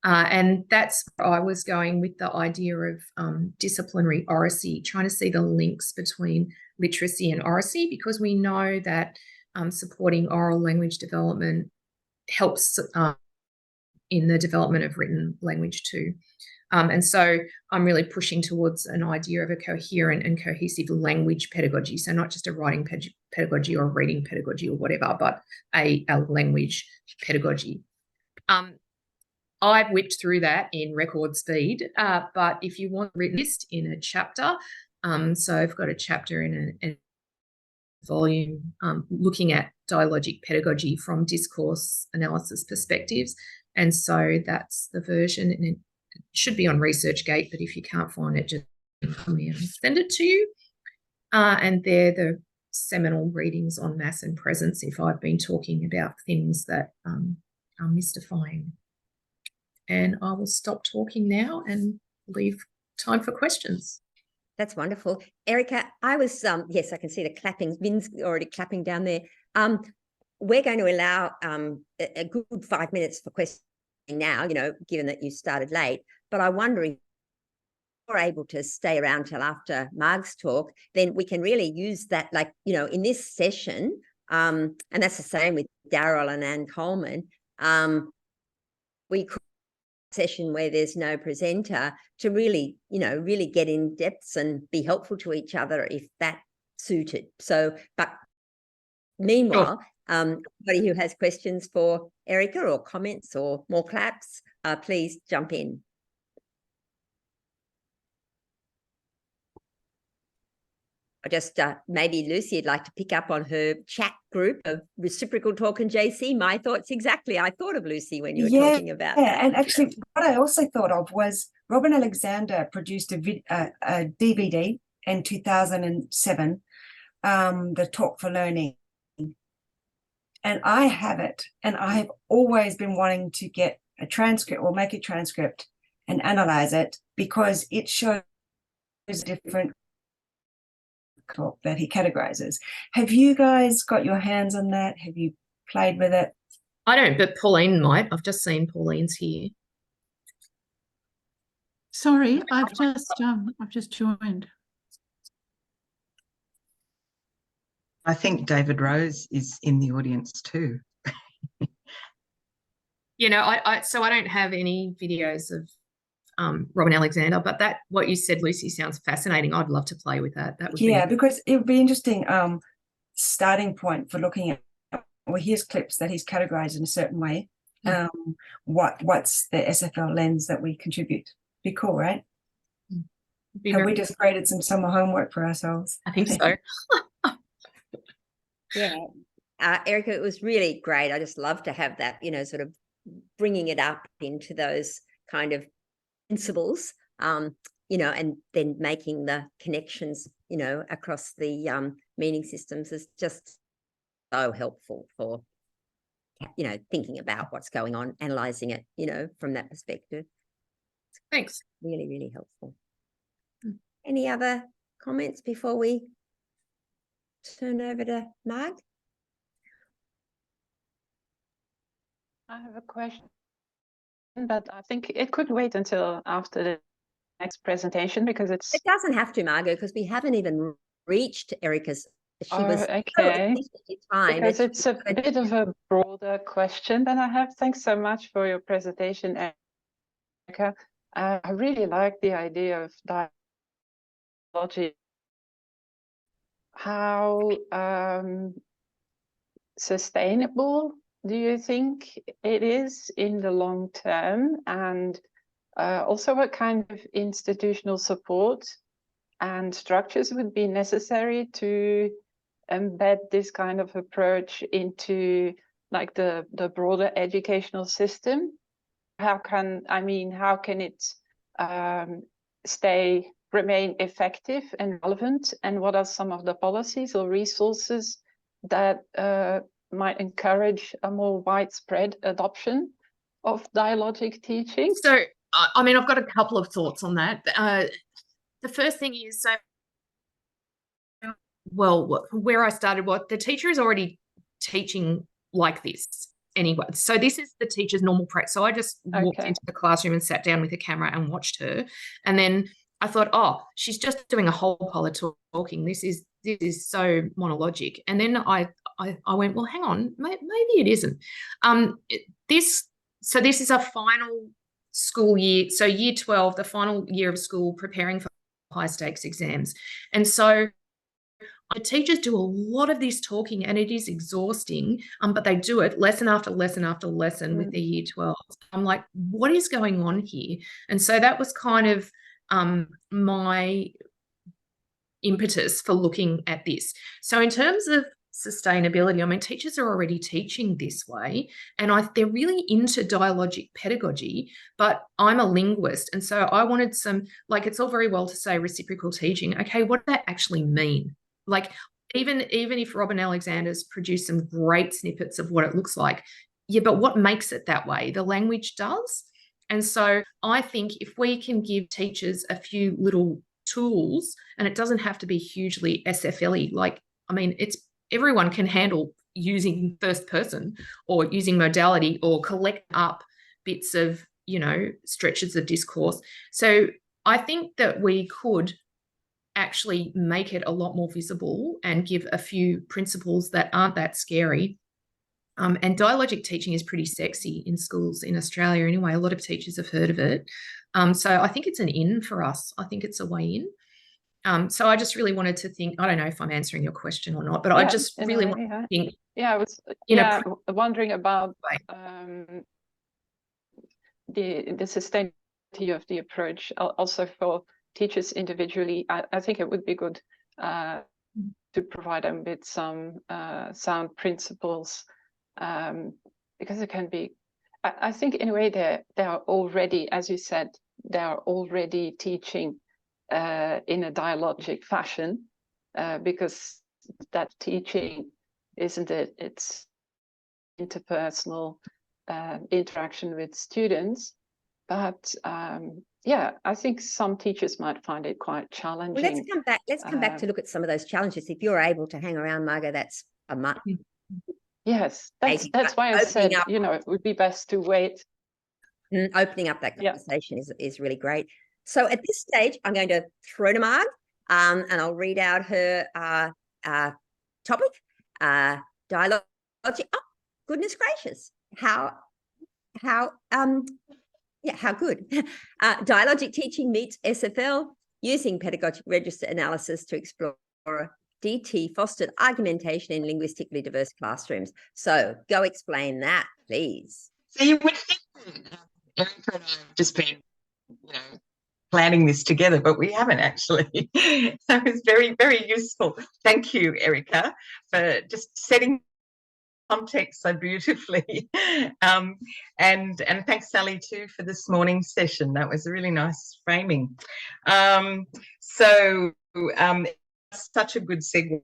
And that's where I was going with the idea of disciplinary oracy, trying to see the links between literacy and oracy, because we know that supporting oral language development helps in the development of written language too. And so I'm really pushing towards an idea of a coherent and cohesive language pedagogy. So not just a writing pedagogy or a reading pedagogy or whatever, but a language pedagogy. I've whipped through that in record speed, but if you want a written list in a chapter, so I've got a chapter in a volume looking at dialogic pedagogy from discourse analysis perspectives. And so that's the version, and it should be on ResearchGate, but if you can't find it, just come here and send it to you. And they're the seminal readings on mass and presence if I've been talking about things that are mystifying. And I will stop talking now and leave time for questions. That's wonderful. Erica, I was, yes, I can see the clapping, Vin's already clapping down there. We're going to allow a good 5 minutes for questions now, given that you started late, but I'm wondering if you're able to stay around till after Marg's talk, then we can really use that, in this session, and that's the same with Daryl and Ann Coleman, we could session where there's no presenter to really, really get in depths and be helpful to each other if that suited. So, but meanwhile, anybody who has questions for Erica or comments or more claps, please jump in. I just, maybe Lucy would like to pick up on her chat group of reciprocal talk and JC. My thoughts exactly. I thought of Lucy when you were talking about that. And actually what I also thought of was Robin Alexander produced a DVD in 2007, the Talk for Learning. And I have it, and I have always been wanting to get a transcript or make a transcript and analyze it because it shows different talk that he categorizes. Have you guys got your hands on that? Have you played with it? I don't, but Pauline might. I've just seen Pauline's here. Sorry, I've just joined. I think David Rose is in the audience too. So I don't have any videos of Robin Alexander. But that, what you said, Lucy, sounds fascinating. I'd love to play with that. That would Yeah, be because it would be interesting starting point for looking at, well, here's clips that he's categorized in a certain way. What's the SFL lens that we contribute? Be cool, right? Have we just graded some summer homework for ourselves? I think so. Yeah. Erica, it was really great. I just love to have that, sort of bringing it up into those kind of principles, and then making the connections, across the meaning systems is just so helpful for, thinking about what's going on, analyzing it, from that perspective. Thanks. Really, really helpful. Any other comments before we turn over to Marg? I have a question, but I think it could wait until after the next presentation because it doesn't have to, Margot, because we haven't even reached Erica's. She was okay. Time. Because it's a bit of a broader question that I have. Thanks so much for your presentation, Erica. I really like the idea of dialogy. How sustainable do you think it is in the long term? And also what kind of institutional support and structures would be necessary to embed this kind of approach into like the broader educational system? How can it remain effective and relevant? And what are some of the policies or resources that might encourage a more widespread adoption of dialogic teaching? So, I've got a couple of thoughts on that. The first thing is, where I started, the teacher is already teaching like this anyway. So this is the teacher's normal practice. So I just walked into the classroom and sat down with a camera and watched her. And then I thought, oh, she's just doing a whole pile of talking. This is so monologic. And then I went, well, hang on, maybe it isn't. This is a final school year. So year 12, the final year of school, preparing for high stakes exams. And so the teachers do a lot of this talking and it is exhausting, but they do it lesson after lesson after lesson with their year 12. I'm like, what is going on here? And so that was kind of my impetus for looking at this. So in terms of sustainability, teachers are already teaching this way and they're really into dialogic pedagogy, but I'm a linguist. And so I wanted some, it's all very well to say reciprocal teaching. Okay, what does that actually mean? Even if Robin Alexander's produced some great snippets of what it looks like, but what makes it that way? The language does. And so I think if we can give teachers a few little tools, and it doesn't have to be hugely SFLE, everyone can handle using first person or using modality or collect up bits of, stretches of discourse. So I think that we could actually make it a lot more visible and give a few principles that aren't that scary. And dialogic teaching is pretty sexy in schools in Australia anyway. A lot of teachers have heard of it. So I think it's an in for us. I think it's a way in. So I just really wanted to think, I don't know if I'm answering your question or not, but I just really want to think. Yeah, I was wondering about the sustainability of the approach also for teachers individually. I think it would be good to provide them with some sound principles, because it can be, I think in a way they are already, as you said, they are already teaching in a dialogic fashion, because that teaching, isn't it? It's interpersonal interaction with students. But I think some teachers might find it quite challenging. Well, let's come back to look at some of those challenges. If you're able to hang around, Margot, that's a much. Yes, that's why I said, it would be best to wait. Opening up that conversation is really great. So at this stage, I'm going to throw to Marg, and I'll read out her topic, dialogue. Oh, goodness gracious. How Yeah, how good. Dialogic teaching meets SFL using pedagogic register analysis to explore DT fostered argumentation in linguistically diverse classrooms. So go explain that, please. So you would think that Erica and I have just been, planning this together, but we haven't actually. So it's very, very useful. Thank you, Erica, for just setting context so beautifully. And thanks, Sally, too, for this morning's session. That was a really nice framing. Such a good segue.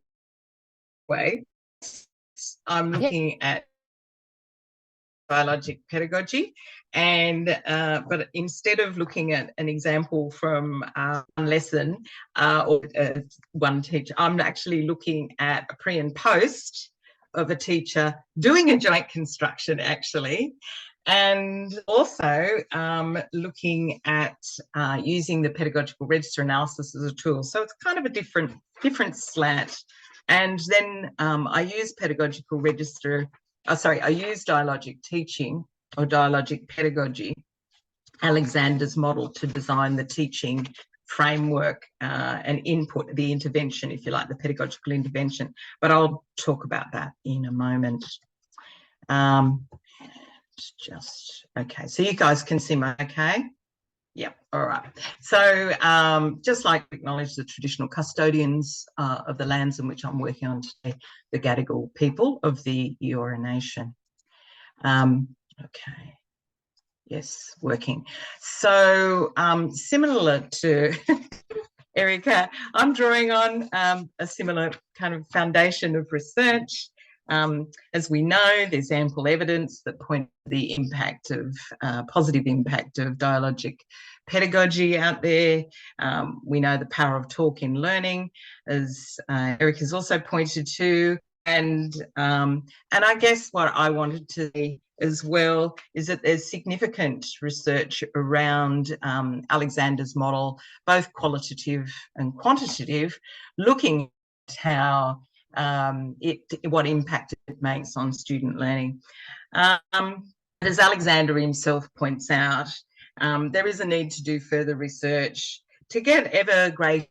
I'm looking at dialogic pedagogy, and but instead of looking at an example from one lesson or one teacher, I'm actually looking at a pre and post of a teacher doing a joint construction, actually, and also looking at using the pedagogical register analysis as a tool. So it's kind of a different slant. And then I use pedagogical register. I use dialogic teaching or dialogic pedagogy, Alexander's model, to design the teaching framework and input, the intervention, if you like, the pedagogical intervention. But I'll talk about that in a moment. Okay, so you guys can see me okay? Yeah, all right. So just like to acknowledge the traditional custodians of the lands in which I'm working on today, the Gadigal people of the Eora Nation. Okay, yes, working. So similar to Erica, I'm drawing on a similar kind of foundation of research. As we know, there's ample evidence that point to the impact of positive impact of dialogic pedagogy out there. We know the power of talk in learning, as Eric has also pointed to, and I guess what I wanted to say as well is that there's significant research around Alexander's model, both qualitative and quantitative, looking at how what impact it makes on student learning. As Alexander himself points out, there is a need to do further research to get ever greater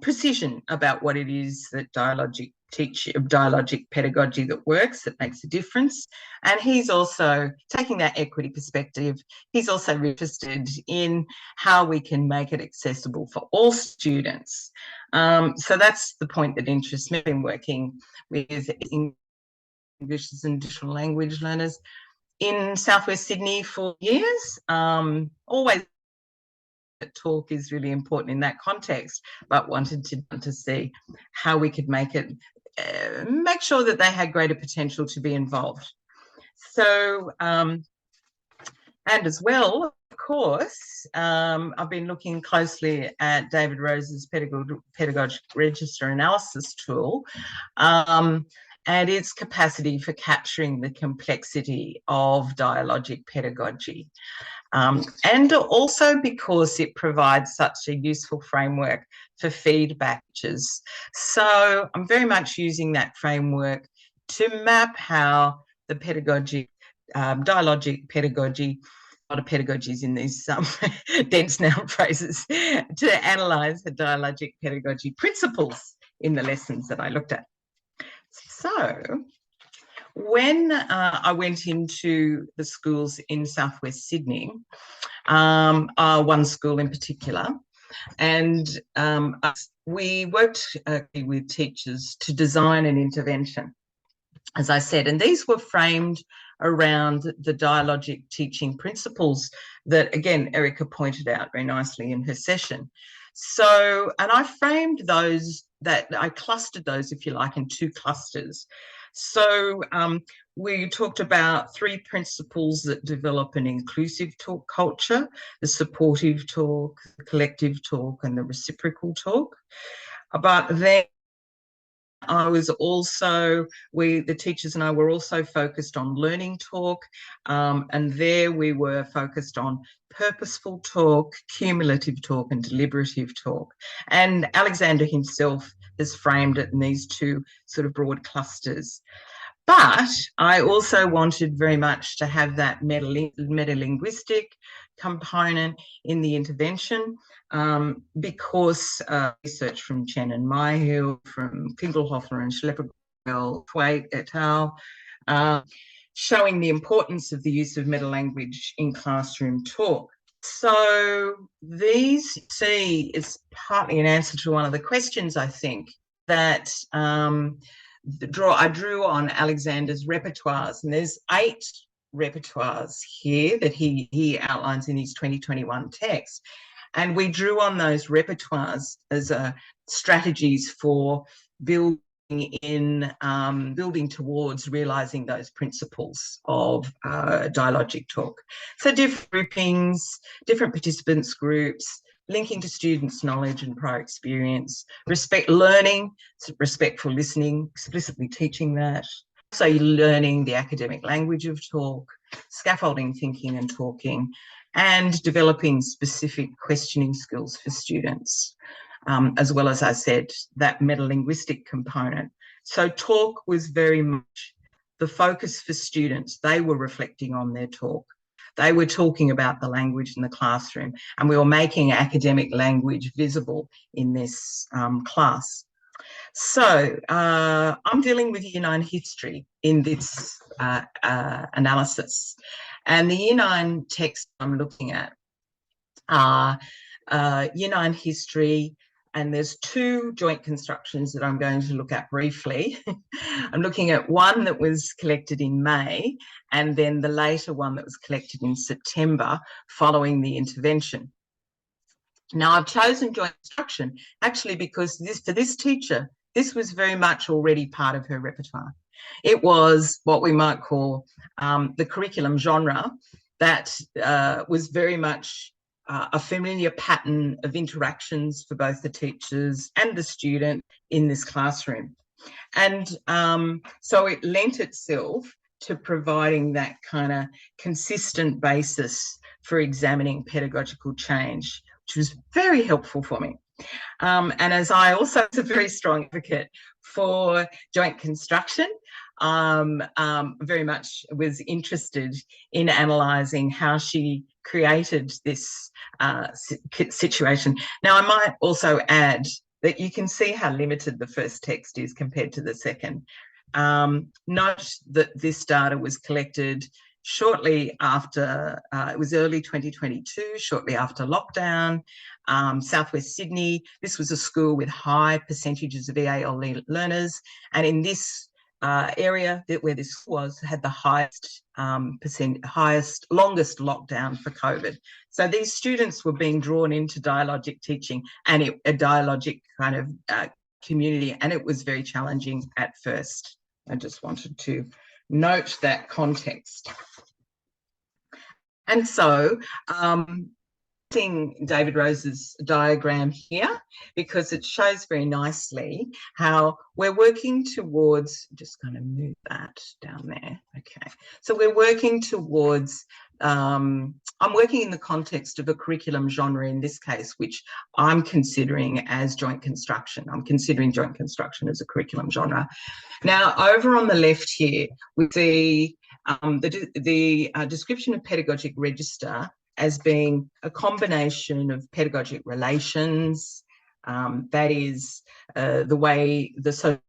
precision about what it is that dialogic pedagogy that works, that makes a difference. And he's also taking that equity perspective. He's also interested in how we can make it accessible for all students. So that's the point that interests me. I've been working with English and digital language learners in Southwest Sydney for years. Always talk is really important in that context, but wanted to see how we could make it, make sure that they had greater potential to be involved. So, and as well, of course, I've been looking closely at David Rose's pedagogic register analysis tool and its capacity for capturing the complexity of dialogic pedagogy. And also because it provides such a useful framework for feedback. So I'm very much using that framework to map how the pedagogic, dialogic pedagogy, a lot of pedagogies in these dense noun phrases, to analyse the dialogic pedagogy principles in the lessons that I looked at. So when I went into the schools in Southwest Sydney, one school in particular, and we worked with teachers to design an intervention, as I said, and these were framed around the dialogic teaching principles that, again, Erica pointed out very nicely in her session. So, and I framed those, that I clustered those, if you like, in two clusters. So we talked about three principles that develop an inclusive talk culture: the supportive talk, the collective talk, and the reciprocal talk. But then I was also, the teachers and I were also focused on learning talk, and there we were focused on purposeful talk, cumulative talk, and deliberative talk. And Alexander himself has framed it in these two sort of broad clusters. But I also wanted very much to have that metalinguistic component in the intervention, because research from Chen and Myhill, from Klingelhofer and Schlepper, Thwaite et al., showing the importance of the use of meta-language in classroom talk. So these, see, is partly an answer to one of the questions, I think, that I drew on Alexander's repertoires, and there's 8 repertoires here that he outlines in his 2021 text. And we drew on those repertoires as strategies for building towards realising those principles of dialogic talk. So different groupings, different participants groups, linking to students' knowledge and prior experience, learning, respectful listening, explicitly teaching that. So learning the academic language of talk, scaffolding thinking and talking, and developing specific questioning skills for students, as well as I said, that metalinguistic component. So talk was very much the focus for students. They were reflecting on their talk. They were talking about the language in the classroom, and we were making academic language visible in this class. So I'm dealing with Year 9 history in this analysis. And the Year 9 text I'm looking at are Year 9 history, and there's 2 joint constructions that I'm going to look at briefly. I'm looking at one that was collected in May, and then the later one that was collected in September following the intervention. Now, I've chosen joint construction actually because for this teacher, this was very much already part of her repertoire. It was what we might call the curriculum genre that was very much a familiar pattern of interactions for both the teachers and the student in this classroom. And so it lent itself to providing that kind of consistent basis for examining pedagogical change, which was very helpful for me. And as I also was a very strong advocate for joint construction, very much was interested in analysing how she created this situation. Now, I might also add that you can see how limited the first text is compared to the second. Note that this data was collected shortly after, it was early 2022, shortly after lockdown. Southwest Sydney, this was a school with high percentages of EAL learners, and in this area where this was, had the highest, longest lockdown for COVID. So these students were being drawn into dialogic teaching and a dialogic kind of community, and it was very challenging at first. I just wanted to note that context. And so, David Rose's diagram here, because it shows very nicely how we're working towards, just going to move that down there. Okay, so we're working towards, I'm working in the context of a curriculum genre in this case, which I'm considering as joint construction. I'm considering joint construction as a curriculum genre. Now, over on the left here, we see the description of pedagogic register as being a combination of pedagogic relations, that is the way the social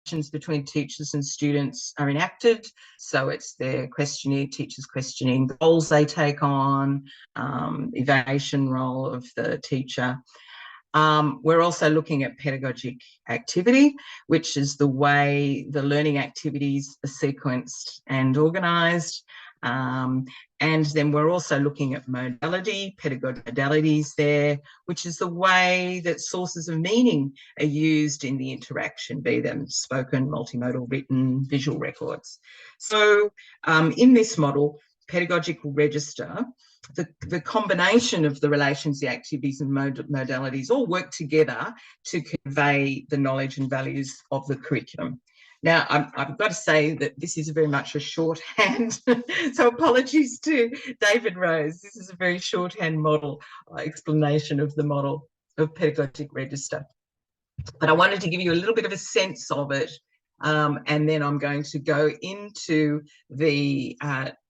relations between teachers and students are enacted. So it's their questioning, teachers questioning the roles they take on, evaluation role of the teacher. We're also looking at pedagogic activity, which is the way the learning activities are sequenced and organised. And then we're also looking at modality, pedagogic modalities there, which is the way that sources of meaning are used in the interaction, be them spoken, multimodal, written, visual records. So in this model, pedagogical register, the combination of the relations, the activities and modalities all work together to convey the knowledge and values of the curriculum. Now, I've got to say that this is very much a shorthand, so apologies to David Rose. This is a very shorthand model, explanation of the model of pedagogic register. But I wanted to give you a little bit of a sense of it and then I'm going to go into the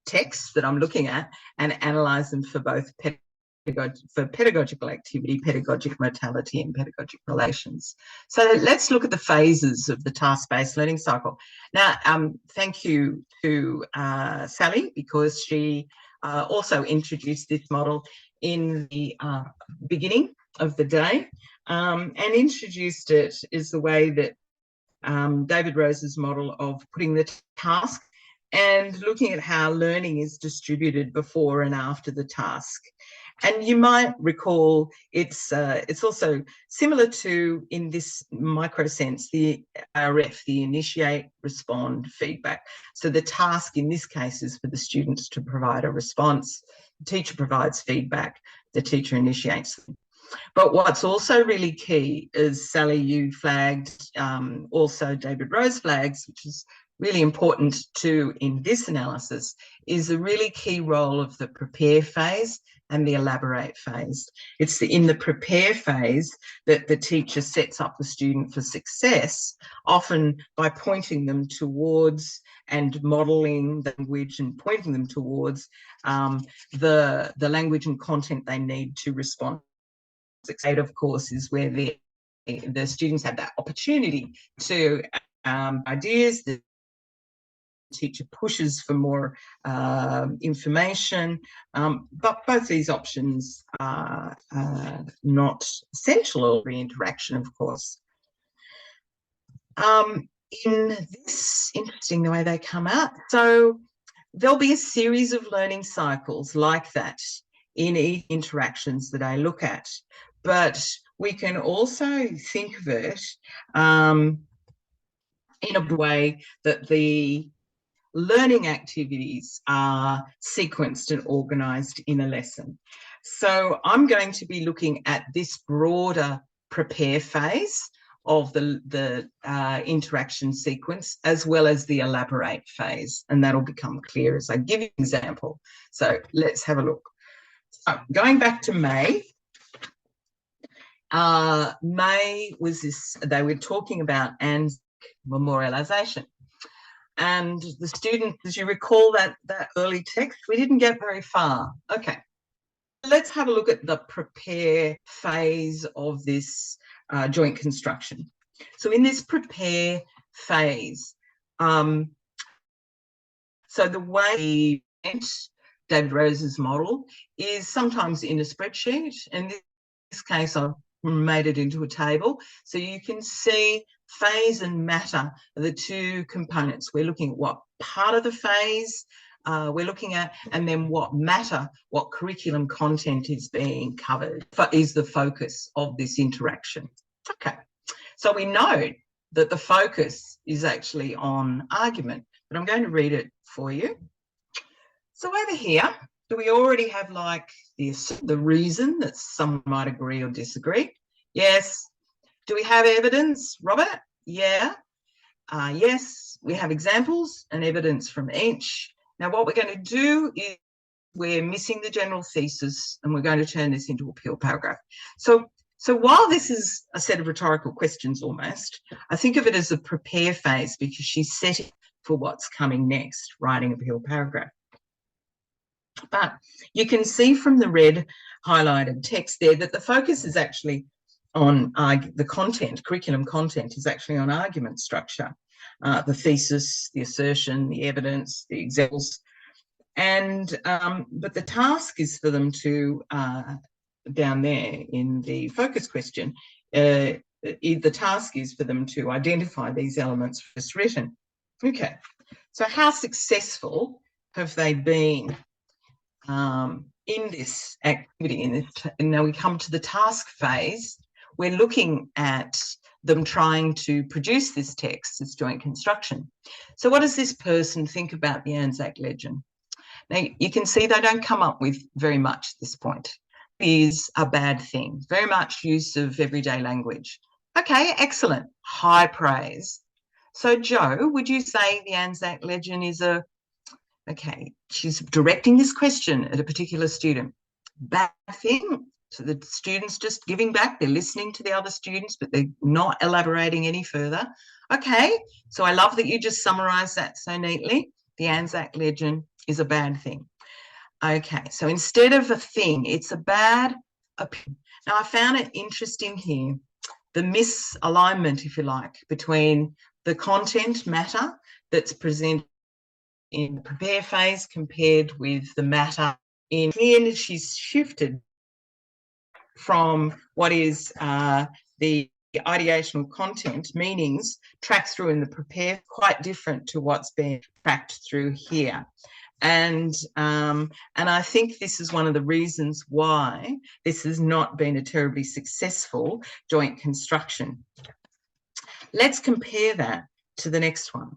texts that I'm looking at and analyse them for both pedagogical activity, pedagogic modality, and pedagogic relations. So let's look at the phases of the task-based learning cycle. Now, thank you to Sally, because she also introduced this model in the beginning of the day, and introduced it is the way that David Rose's model of putting the task and looking at how learning is distributed before and after the task. And you might recall it's also similar to, in this micro sense, the RF, the initiate, respond, feedback. So the task in this case is for the students to provide a response. The teacher provides feedback, the teacher initiates them. But what's also really key is, Sally, you flagged, also David Rose flags, which is really important too in this analysis, is the really key role of the prepare phase and the elaborate phase. It's in the prepare phase that the teacher sets up the student for success, often by pointing them towards and modelling the language and pointing them towards the language and content they need to respond. Succeed, of course, is where the students have that opportunity to ideas. The teacher pushes for more information, but both these options are not essential for interaction, of course. In this, interesting the way they come out. So there'll be a series of learning cycles like that in each interactions that I look at. But we can also think of it in a way that the learning activities are sequenced and organised in a lesson. So I'm going to be looking at this broader prepare phase of the interaction sequence, as well as the elaborate phase, and that'll become clear as I give you an example. So let's have a look. So going back to May. May was this, they were talking about Anzac memorialisation. And the students, as you recall that early text, we didn't get very far. Okay, let's have a look at the prepare phase of this joint construction. So in this prepare phase, so the way David Rose's model is sometimes in a spreadsheet, and in this case I've made it into a table, so you can see phase and matter are the two components. We're looking at what part of the phase we're looking at, and then what matter, what curriculum content is being covered, is the focus of this interaction. Okay, so we know that the focus is actually on argument, but I'm going to read it for you. So over here, do we already have like the reason that someone might agree or disagree? Yes. Do we have evidence, Robert? Yeah. Yes, we have examples and evidence from each. Now what we're going to do is we're missing the general thesis, and we're going to turn this into a pure paragraph. So while this is a set of rhetorical questions almost, I think of it as a prepare phase, because she's setting for what's coming next, writing a pure paragraph. But you can see from the red highlighted text there that the focus is actually on the content, curriculum content is actually on argument structure, the thesis, the assertion, the evidence, the examples. And but the task is for them to, down there in the focus question, the task is for them to identify these elements first written. Okay, so how successful have they been in this activity? And now we come to the task phase. We're looking at them trying to produce this text, this joint construction. So what does this person think about the Anzac legend? Now you can see they don't come up with very much at this point. It is a bad thing, very much use of everyday language. Okay, excellent, high praise. So Jo, would you say the Anzac legend is a, okay, she's directing this question at a particular student. Bad thing. So the students just giving back, they're listening to the other students, but they're not elaborating any further. Okay, so I love that you just summarised that so neatly. The Anzac legend is a bad thing. Okay, so instead of a thing, it's a bad opinion. Now, I found it interesting here, the misalignment, if you like, between the content matter that's presented in the prepare phase compared with the matter in here. She's shifted from what is the ideational content meanings tracks through in the prepare, quite different to what's been tracked through here. And I think this is one of the reasons why this has not been a terribly successful joint construction. Let's compare that to the next one.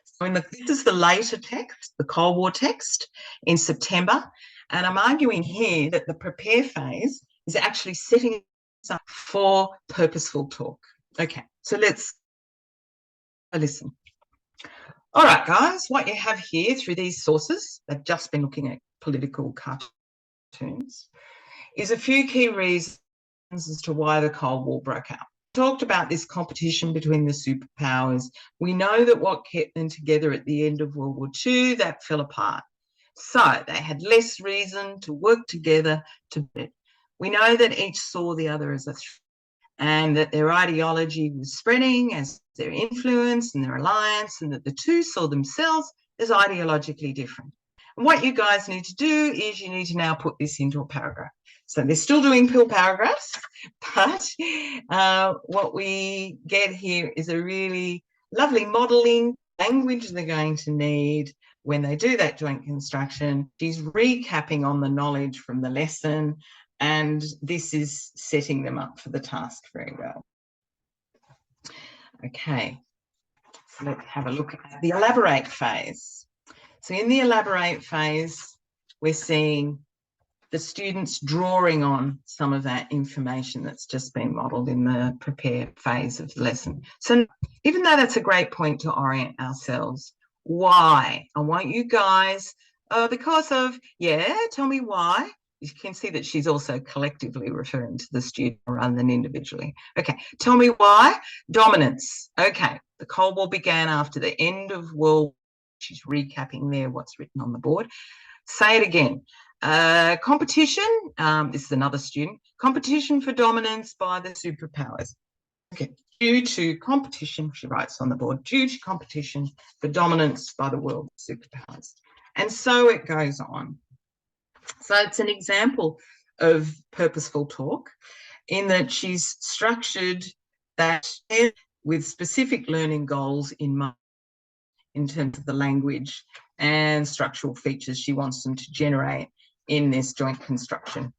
So this is the later text, the Cold War text in September, and I'm arguing here that the prepare phase is actually setting us up for purposeful talk. Okay, so let's listen. All right, guys, what you have here through these sources, they've just been looking at political cartoons, is a few key reasons as to why the Cold War broke out. We talked about this competition between the superpowers. We know that what kept them together at the end of World War II, that fell apart. So they had less reason to work together to bid. We know that each saw the other as a threat, and that their ideology was spreading as their influence and their alliance, and that the two saw themselves as ideologically different. And what you guys need to do is you need to now put this into a paragraph. So they're still doing pill paragraphs, but what we get here is a really lovely modelling language they're going to need when they do that joint construction. She's recapping on the knowledge from the lesson, and this is setting them up for the task very well. Okay, so let's have a look at the elaborate phase. So in the elaborate phase, we're seeing the students drawing on some of that information that's just been modelled in the prepare phase of the lesson. So even though that's a great point to orient ourselves, why? I want you guys, because of, yeah, tell me why. You can see that she's also collectively referring to the student rather than individually. Okay, tell me why. Dominance. Okay, the Cold War began after the end of World War. She's recapping there what's written on the board. Say it again. Competition, this is another student, competition for dominance by the superpowers. Okay, due to competition, she writes on the board, due to competition for dominance by the world superpowers. And so it goes on. So it's an example of purposeful talk in that she's structured that with specific learning goals in mind in terms of the language and structural features she wants them to generate in this joint construction.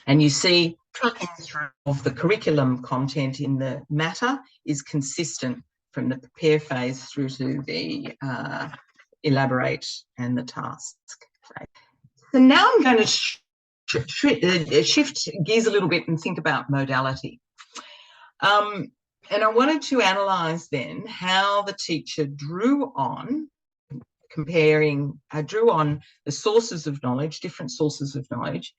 And you see tracking through of the curriculum content in the matter is consistent from the prepare phase through to the elaborate and the task. So now I'm going to shift gears a little bit and think about modality. And I wanted to analyse then how the teacher drew on the sources of knowledge, different sources of knowledge,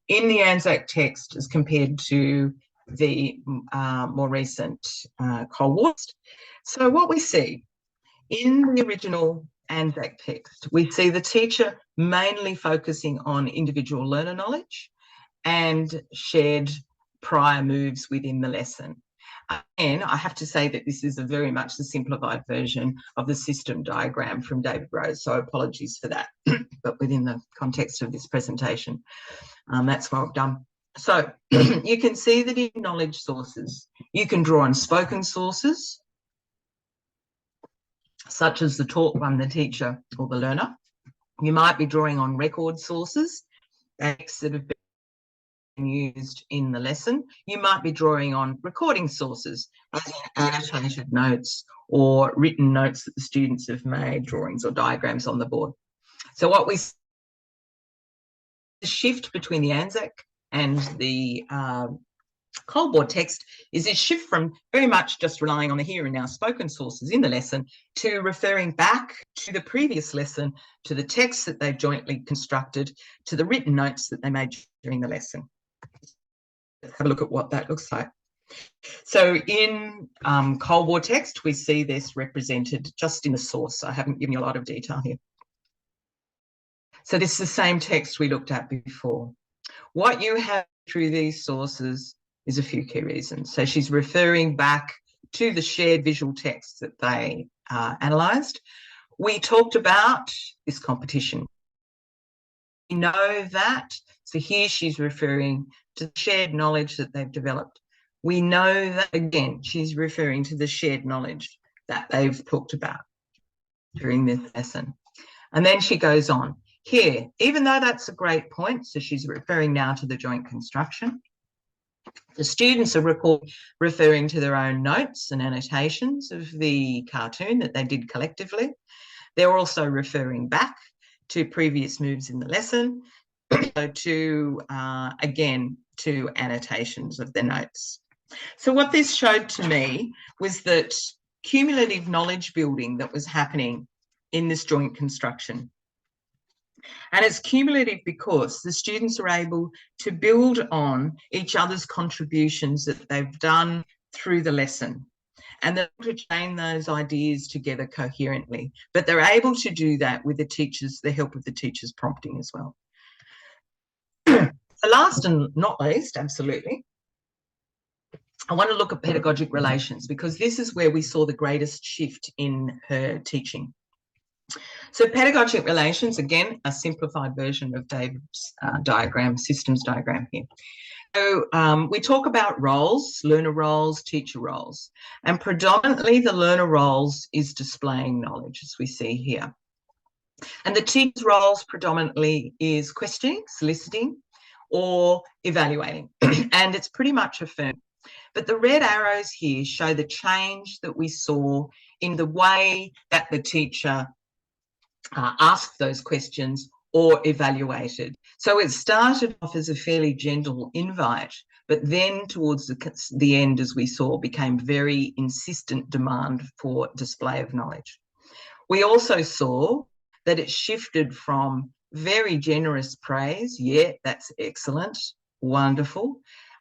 in the Anzac text as compared to the more recent Cold War. So what we see in the original Anzac text, we see the teacher mainly focusing on individual learner knowledge and shared prior moves within the lesson. And I have to say that this is a very much the simplified version of the system diagram from David Rose, so apologies for that, but within the context of this presentation, that's what I've done. So you can see that in knowledge sources, you can draw on spoken sources, such as the talk from the teacher or the learner. You might be drawing on record sources, texts that have been used in the lesson. You might be drawing on recording sources, annotated notes or written notes that the students have made, drawings or diagrams on the board. So what we see, the shift between the Anzac and the Cold War text is this shift from very much just relying on the here and now spoken sources in the lesson to referring back to the previous lesson, to the text that they jointly constructed, to the written notes that they made during the lesson. Let's have a look at what that looks like. So in Cold War text, we see this represented just in the source. I haven't given you a lot of detail here. So this is the same text we looked at before. What you have through these sources is a few key reasons. So she's referring back to the shared visual text that they analysed. We talked about this competition. We know that. So here she's referring to the shared knowledge that they've developed. We know that, again, she's referring to the shared knowledge that they've talked about during this lesson. And then she goes on. Here, even though that's a great point, so she's referring now to the joint construction, the students are referring to their own notes and annotations of the cartoon that they did collectively. They're also referring back to previous moves in the lesson, to, again, to annotations of their notes. So what this showed to me was that cumulative knowledge building that was happening in this joint construction. And it's cumulative because the students are able to build on each other's contributions that they've done through the lesson. And they're able to chain those ideas together coherently. But they're able to do that with the help of the teacher's prompting as well. So last and not least, absolutely, I want to look at pedagogic relations, because this is where we saw the greatest shift in her teaching. So pedagogic relations, again, a simplified version of David's diagram, systems diagram here. So we talk about roles, learner roles, teacher roles, and predominantly the learner roles is displaying knowledge, as we see here. And the teacher's roles predominantly is questioning, soliciting, or evaluating, and it's pretty much affirmed. But the red arrows here show the change that we saw in the way that the teacher asked those questions or evaluated. So it started off as a fairly gentle invite, but then towards the end, as we saw, became very insistent demand for display of knowledge. We also saw that it shifted from very generous praise, yeah, that's excellent, wonderful,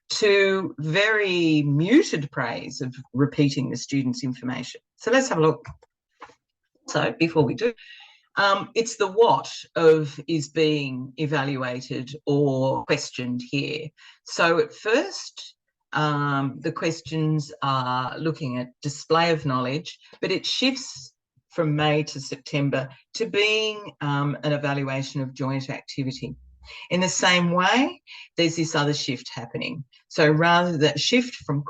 to very muted praise of repeating the student's information. So let's have a look. So before we do, it's the what of is being evaluated or questioned here. So at first, the questions are looking at display of knowledge, but it shifts from May to September to being an evaluation of joint activity. In the same way, there's this other shift happening. So rather than shift from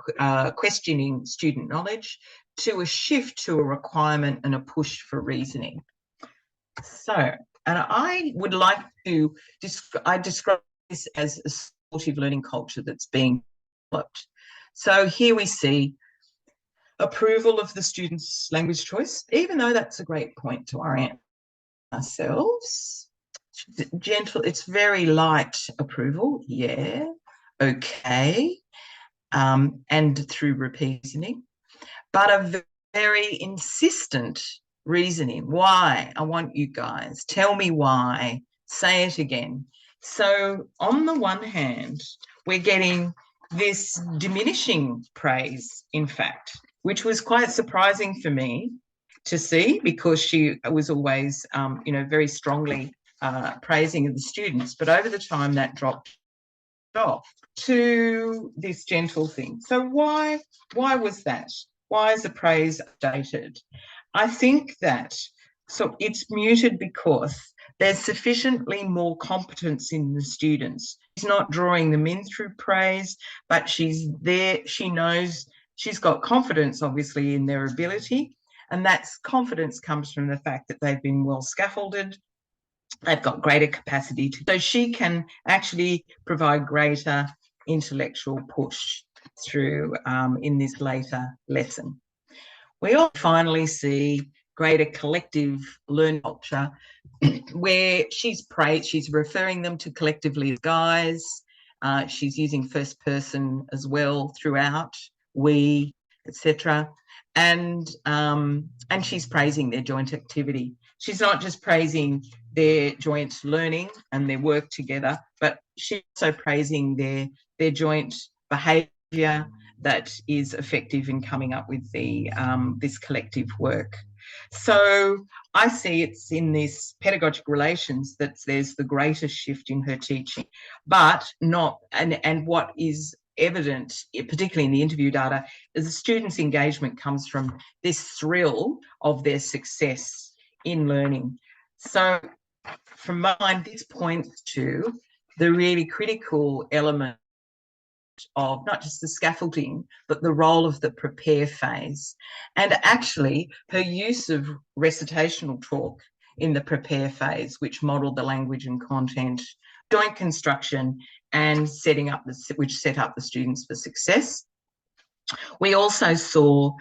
questioning student knowledge to a shift to a requirement and a push for reasoning. So, and I would like to, I describe this as a supportive learning culture that's being developed. So here we see approval of the student's language choice, even though that's a great point to orient ourselves. Gentle, it's very light approval, yeah, okay, and through reasoning, but a very insistent reasoning. Why? I want you guys, tell me why, say it again. So on the one hand, we're getting this diminishing praise, in fact, which was quite surprising for me to see, because she was always, you know, very strongly praising of the students, but over the time that dropped off to this gentle thing. So why was that? Why is the praise updated? I think that, so it's muted because there's sufficiently more competence in the students. She's not drawing them in through praise, but she's there, she knows, she's got confidence obviously in their ability, and that confidence comes from the fact that they've been well scaffolded, they've got greater capacity to, so she can actually provide greater intellectual push through in this later lesson. We all finally see greater collective learning culture where she's referring them to collectively as guys. She's using first person as well throughout, we, etc. And she's praising their joint activity. She's not just praising their joint learning and their work together, but she's also praising their joint behaviour that is effective in coming up with the this collective work. So I see it's in this pedagogic relations that there's the greatest shift in her teaching, but not, and what is evident, particularly in the interview data, is the students' engagement comes from this thrill of their success in learning. So from my mind, this points to the really critical element of not just the scaffolding, but the role of the prepare phase. And actually, her use of recitational talk in the prepare phase, which modelled the language and content, joint construction, and which set up the students for success. We also saw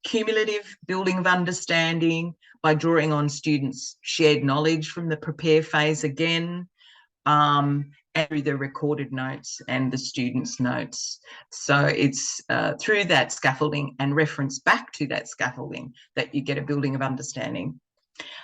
cumulative building of understanding by drawing on students' shared knowledge from the prepare phase again, and through the recorded notes and the students' notes. So it's through that scaffolding and reference back to that scaffolding that you get a building of understanding.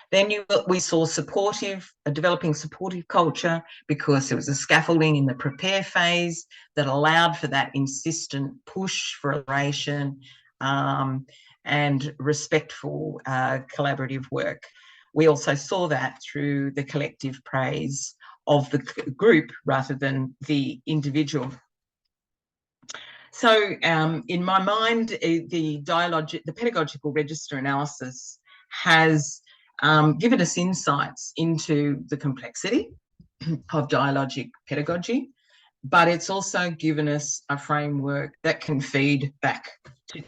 Then we saw a developing supportive culture, because there was a scaffolding in the prepare phase that allowed for that insistent push for iteration and respectful collaborative work. We also saw that through the collective praise of the group rather than the individual. So in my mind, the pedagogical register analysis has given us insights into the complexity of dialogic pedagogy, but it's also given us a framework that can feed back to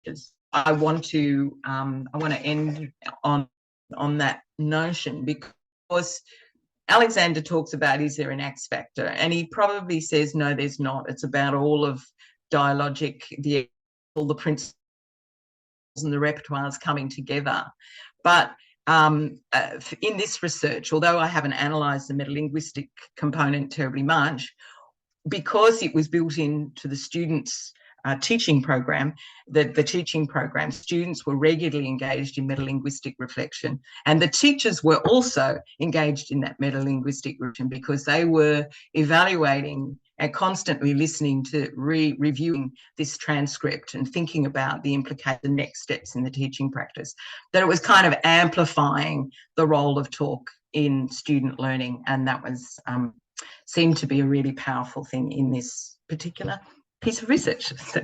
teachers. I want to end on that notion, because Alexander talks about, is there an X factor? And he probably says, no, there's not. It's about all of dialogic, all the principles and the repertoires coming together. But in this research, although I haven't analysed the metalinguistic component terribly much, because it was built into the students' teaching program, the teaching program, students were regularly engaged in metalinguistic reflection, and the teachers were also engaged in that metalinguistic reflection, because they were evaluating and constantly listening to reviewing this transcript and thinking about the next steps in the teaching practice, that it was kind of amplifying the role of talk in student learning. And that was seemed to be a really powerful thing in this particular piece of research. So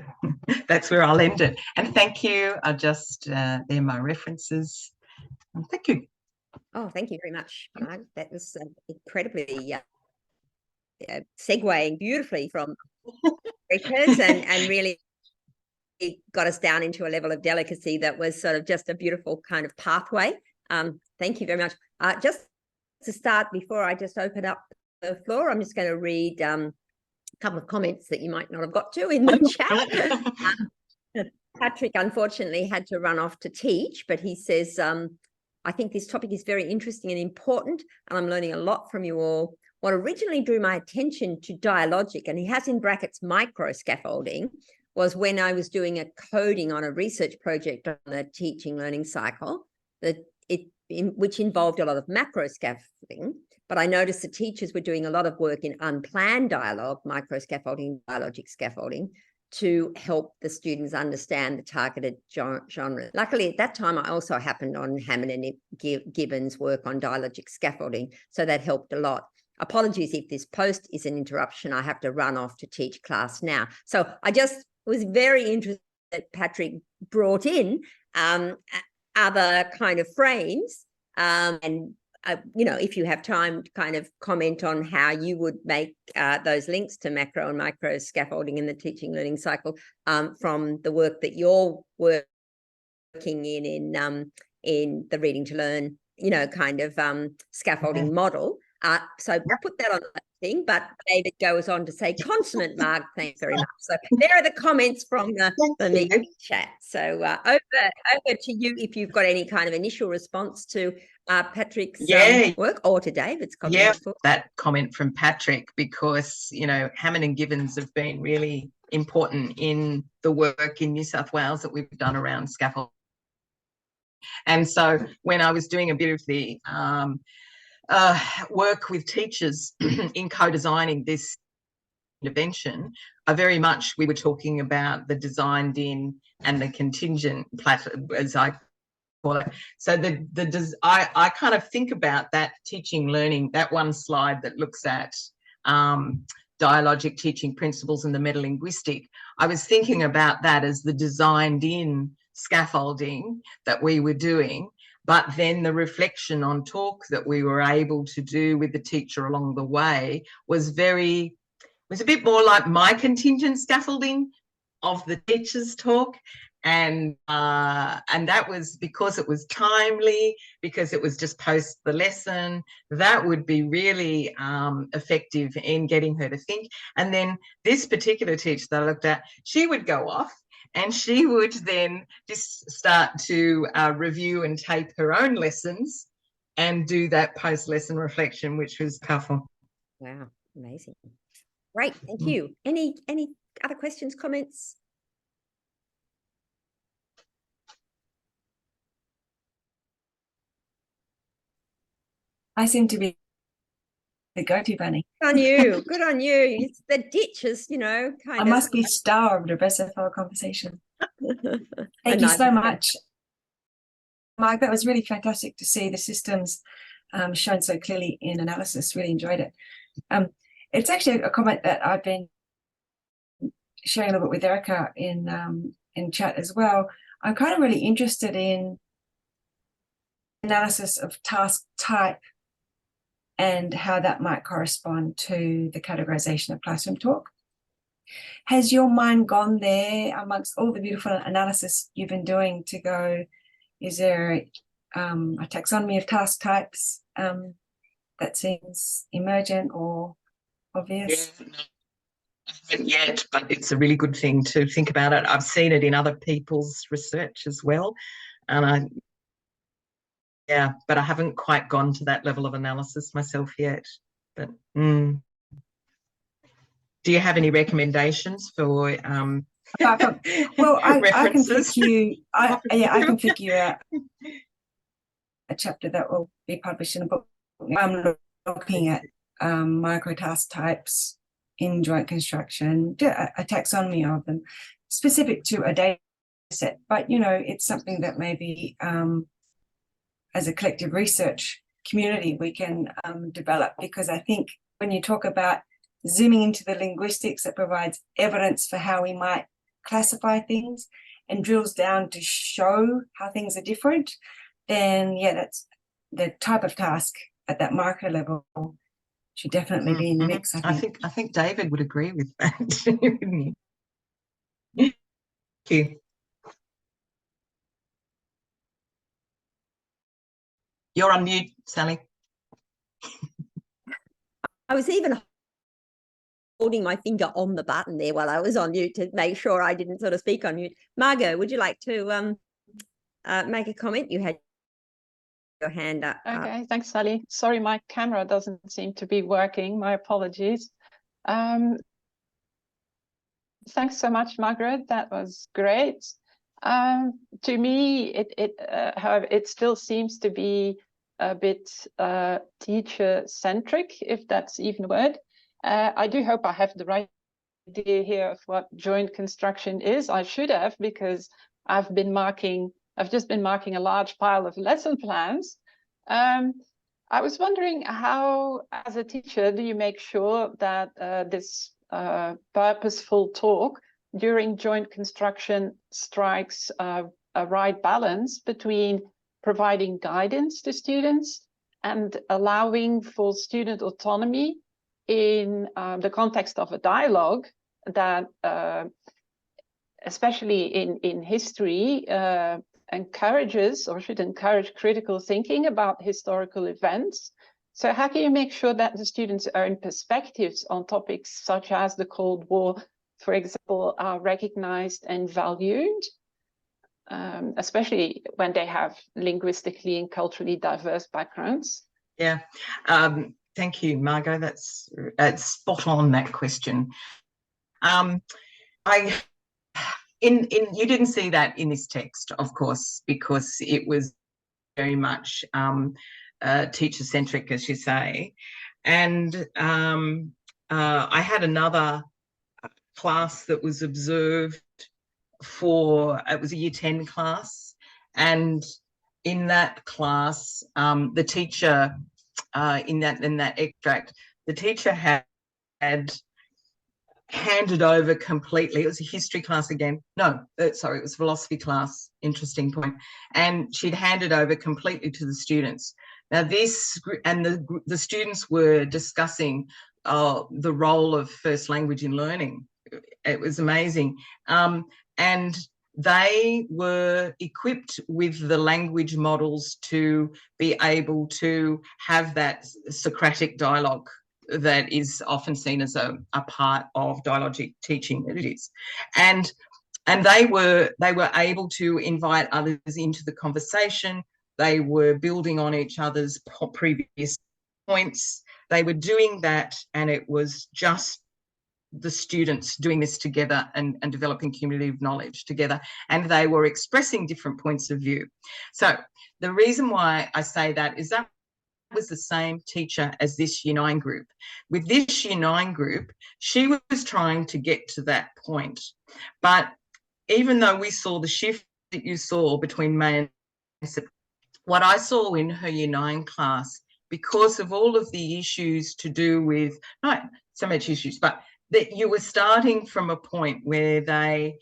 that's where I'll end it. And thank you. They're my references. Thank you. Oh, thank you very much. That was incredibly segueing beautifully from research and really got us down into a level of delicacy that was sort of just a beautiful kind of pathway. Thank you very much. Just to start, before I just open up the floor, I'm just going to read a couple of comments that you might not have got to in the chat. Patrick unfortunately had to run off to teach, but he says, I think this topic is very interesting and important, and I'm learning a lot from you all. What originally drew my attention to dialogic, and he has in brackets micro scaffolding, was when I was doing a coding on a research project on the teaching learning cycle, which involved a lot of macro scaffolding. But I noticed the teachers were doing a lot of work in unplanned dialogue, micro scaffolding, dialogic scaffolding, to help the students understand the targeted genre. Luckily, at that time, I also happened on Hammond and Gibbons' work on dialogic scaffolding, so that helped a lot. Apologies if this post is an interruption. I have to run off to teach class now. So I just was very interested that Patrick brought in other kind of frames and if you have time to kind of comment on how you would make those links to macro and micro scaffolding in the teaching learning cycle from the work that you're working in the reading to learn, kind of scaffolding model. So put that on that thing, but David goes on to say, consummate, Marg, thanks very much. So there are the comments from the meeting chat. So over to you if you've got any kind of initial response to Patrick's work, or to David's comment. Yeah, that comment from Patrick, because, Hammond and Gibbons have been really important in the work in New South Wales that we've done around scaffolding. And so when I was doing a bit of the work with teachers in co-designing this intervention are very much, we were talking about the designed in and the contingent as I call it. So I kind of think about that teaching learning, that one slide that looks at dialogic teaching principles and the metalinguistic. I was thinking about that as the designed in scaffolding that we were doing, but then the reflection on talk that we were able to do with the teacher along the way was a bit more like my contingent scaffolding of the teacher's talk. And that was because it was timely, because it was just post the lesson. That would be really effective in getting her to think. And then this particular teacher that I looked at, she would go off and she would then just start to review and tape her own lessons and do that post-lesson reflection, which was powerful. Wow, amazing. Great, thank you. Any other questions, comments? I seem to be the go-to bunny. Good on you. Good on you. It's the ditches, you know, kind I of. must be starved of SFL conversation. Thank you nice so much, Mike. That was really fantastic to see the systems shown so clearly in analysis. Really enjoyed it. It's actually a comment that I've been sharing a little bit with Erica in chat as well. I'm kind of really interested in analysis of task type and how that might correspond to the categorization of classroom talk. Has your mind gone there amongst all the beautiful analysis you've been doing to go, is there a taxonomy of task types that seems emergent or obvious? Yeah, no, I haven't yet, but it's a really good thing to think about it. I've seen it in other people's research as well. And but I haven't quite gone to that level of analysis myself yet. But do you have any recommendations for well, I can flick you. I can flick you out a chapter that will be published in a book. I'm looking at microtask types in joint construction, a taxonomy of them, specific to a data set. But you know, it's something that maybe as a collective research community we can develop, because I think when you talk about zooming into the linguistics that provides evidence for how we might classify things and drills down to show how things are different, then yeah, that's the type of task at that micro level should definitely be in the mix. I think David would agree with that. Thank you. You're on mute, Sally. I was even holding my finger on the button there while I was on mute to make sure I didn't sort of speak on mute. Margot, would you like to make a comment? You had your hand up. Okay, thanks, Sally. Sorry, my camera doesn't seem to be working. My apologies. Thanks so much, Margaret. That was great. To me, however, it still seems to be a bit teacher-centric, if that's even a word. I do hope I have the right idea here of what joint construction is. I should have, because I've just been marking a large pile of lesson plans. I was wondering how, as a teacher, do you make sure that this purposeful talk during joint construction strikes a right balance between providing guidance to students and allowing for student autonomy in the context of a dialogue that, especially in history, encourages or should encourage critical thinking about historical events. So how can you make sure that the students' own perspectives on topics such as the Cold War, for example, are recognized and valued, especially when they have linguistically and culturally diverse backgrounds? Yeah, thank you, Margot. That's spot on, that question. You didn't see that in this text, of course, because it was very much teacher-centric, as you say. And I had another class that was observed for, it was a year 10 class, and in that class, the teacher, in that extract, the teacher had handed over completely. It was a history class again. No, sorry, it was philosophy class. Interesting point. And she'd handed over completely to the students. Now this, and the students were discussing the role of first language in learning. It was amazing. And they were equipped with the language models to be able to have that Socratic dialogue that is often seen as a part of dialogic teaching. It is. And they were able to invite others into the conversation. They were building on each other's previous points. They were doing that, and it was just the students doing this together and developing cumulative knowledge together, and they were expressing different points of view. So the reason why I say that is that was the same teacher as this Year 9 group. With this Year 9 group, she was trying to get to that point. But even though we saw the shift that you saw between May and September, what I saw in her Year 9 class, because of all of the issues to do with, not so much issues, but that you were starting from a point where they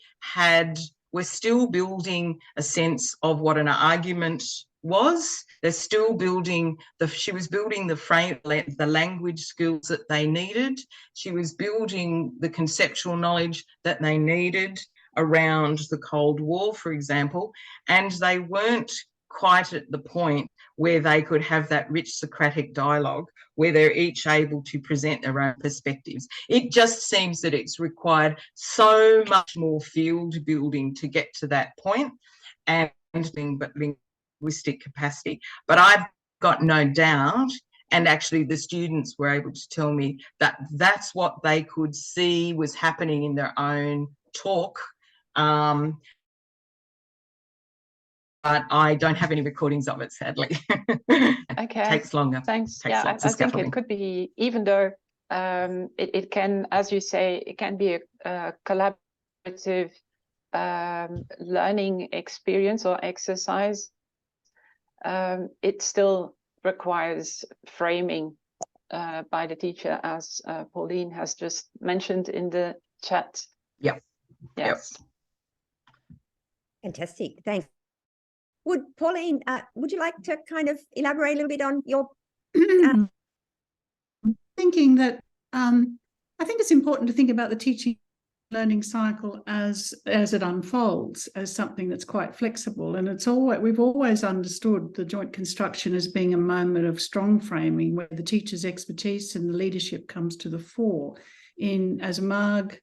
were still building a sense of what an argument was. They're still building she was building the language skills that they needed. She was building the conceptual knowledge that they needed around the Cold War, for example, and they weren't quite at the point where they could have that rich Socratic dialogue where they're each able to present their own perspectives. It just seems that it's required so much more field building to get to that point, and linguistic capacity. But I've got no doubt, and actually the students were able to tell me that that's what they could see was happening in their own talk. But I don't have any recordings of it, sadly. Okay. Takes longer. Thanks. Takes I lots of think scaffolding. it could be, even though it can, as you say, it can be a collaborative learning experience or exercise. It still requires framing by the teacher, as Pauline has just mentioned in the chat. Yep. Yes. Yep. Fantastic. Thanks. Pauline, would you like to kind of elaborate a little bit on your thinking that I think it's important to think about the teaching learning cycle as it unfolds as something that's quite flexible, and we've always understood the joint construction as being a moment of strong framing where the teacher's expertise and the leadership comes to the fore, as Marg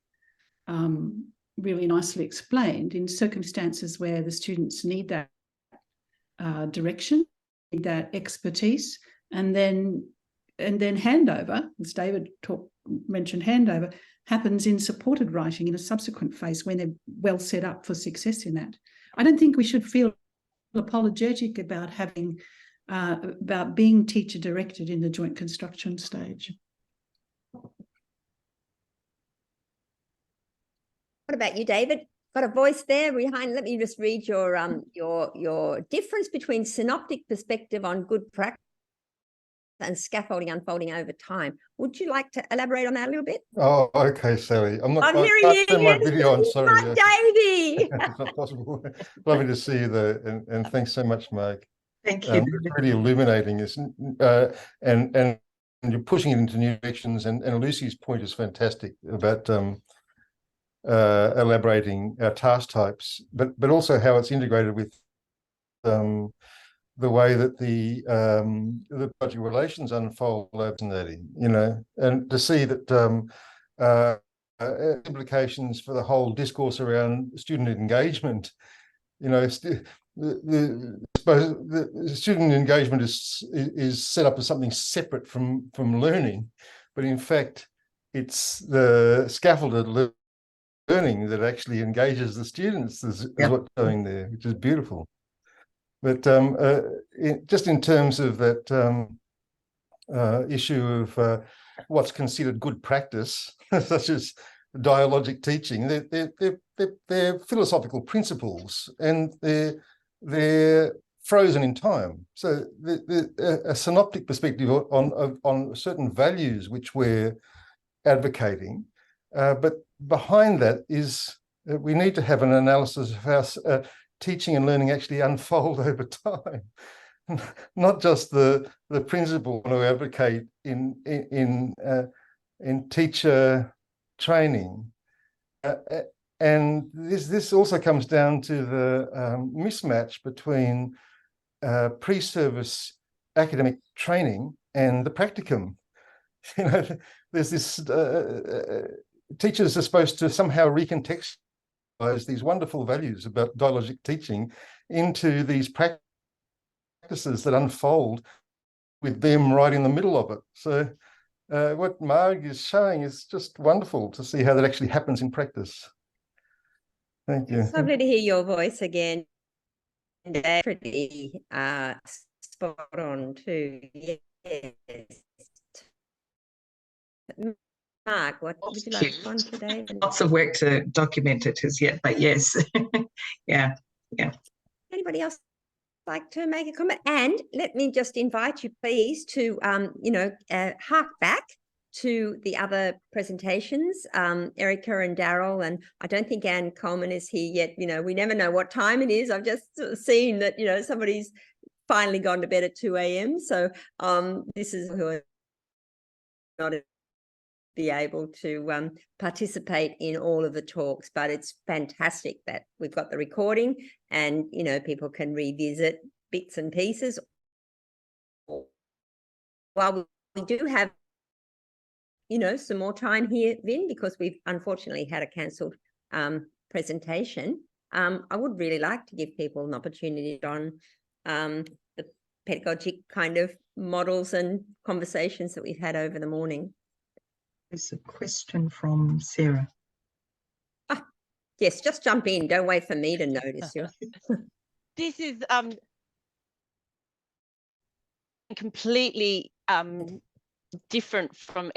really nicely explained, in circumstances where the students need that direction, need that expertise, and then handover, as David mentioned, handover happens in supported writing in a subsequent phase when they're well set up for success in that. I don't think we should feel apologetic about about being teacher directed in the joint construction stage. What about you, David? Got a voice there behind. Let me just read your difference between synoptic perspective on good practice and scaffolding unfolding over time. Would you like to elaborate on that a little bit? Oh, okay, Sally. I'm hearing you. Turn my video on. Sorry, Davey. it's not possible. Lovely to see you there, and thanks so much, Mark. Thank you. It's really illuminating, and you're pushing it into new directions. And Lucy's point is fantastic about elaborating our task types, but also how it's integrated with the way that the project relations unfold, and to see that implications for the whole discourse around student engagement. The student engagement is set up as something separate from learning, but in fact, it's the scaffolded learning that actually engages the students is what's going there, which is beautiful. But just in terms of that issue of what's considered good practice, such as dialogic teaching. They're philosophical principles, and they're frozen in time. So a synoptic perspective on certain values which we're advocating, but behind that is we need to have an analysis of how teaching and learning actually unfold over time, not just the principle we advocate in teacher training. And this also comes down to the mismatch between pre-service academic training and the practicum. You know, there's this teachers are supposed to somehow recontextualize these wonderful values about dialogic teaching into these practices that unfold with them right in the middle of it. So what Marg is showing is just wonderful to see how that actually happens in practice. Thank you. It's lovely to hear your voice again. Pretty spot on too. Yes. Mark, what would you like to respond to today? Lots of work to document it as yet, but yes. Yeah. Anybody else like to make a comment? And let me just invite you, please, to hark back to the other presentations, Erica and Daryl, and I don't think Anne Coleman is here yet. You know, we never know what time it is. I've just seen that, you know, somebody's finally gone to bed at 2 a.m. So this is who are not be able to participate in all of the talks, but it's fantastic that we've got the recording and, you know, people can revisit bits and pieces. While we do have, you know, some more time here, Vin, because we've unfortunately had a cancelled presentation, I would really like to give people an opportunity on the pedagogic kind of models and conversations that we've had over the morning. There's a question from Sarah. Yes, just jump in. Don't wait for me to notice you. This is completely different from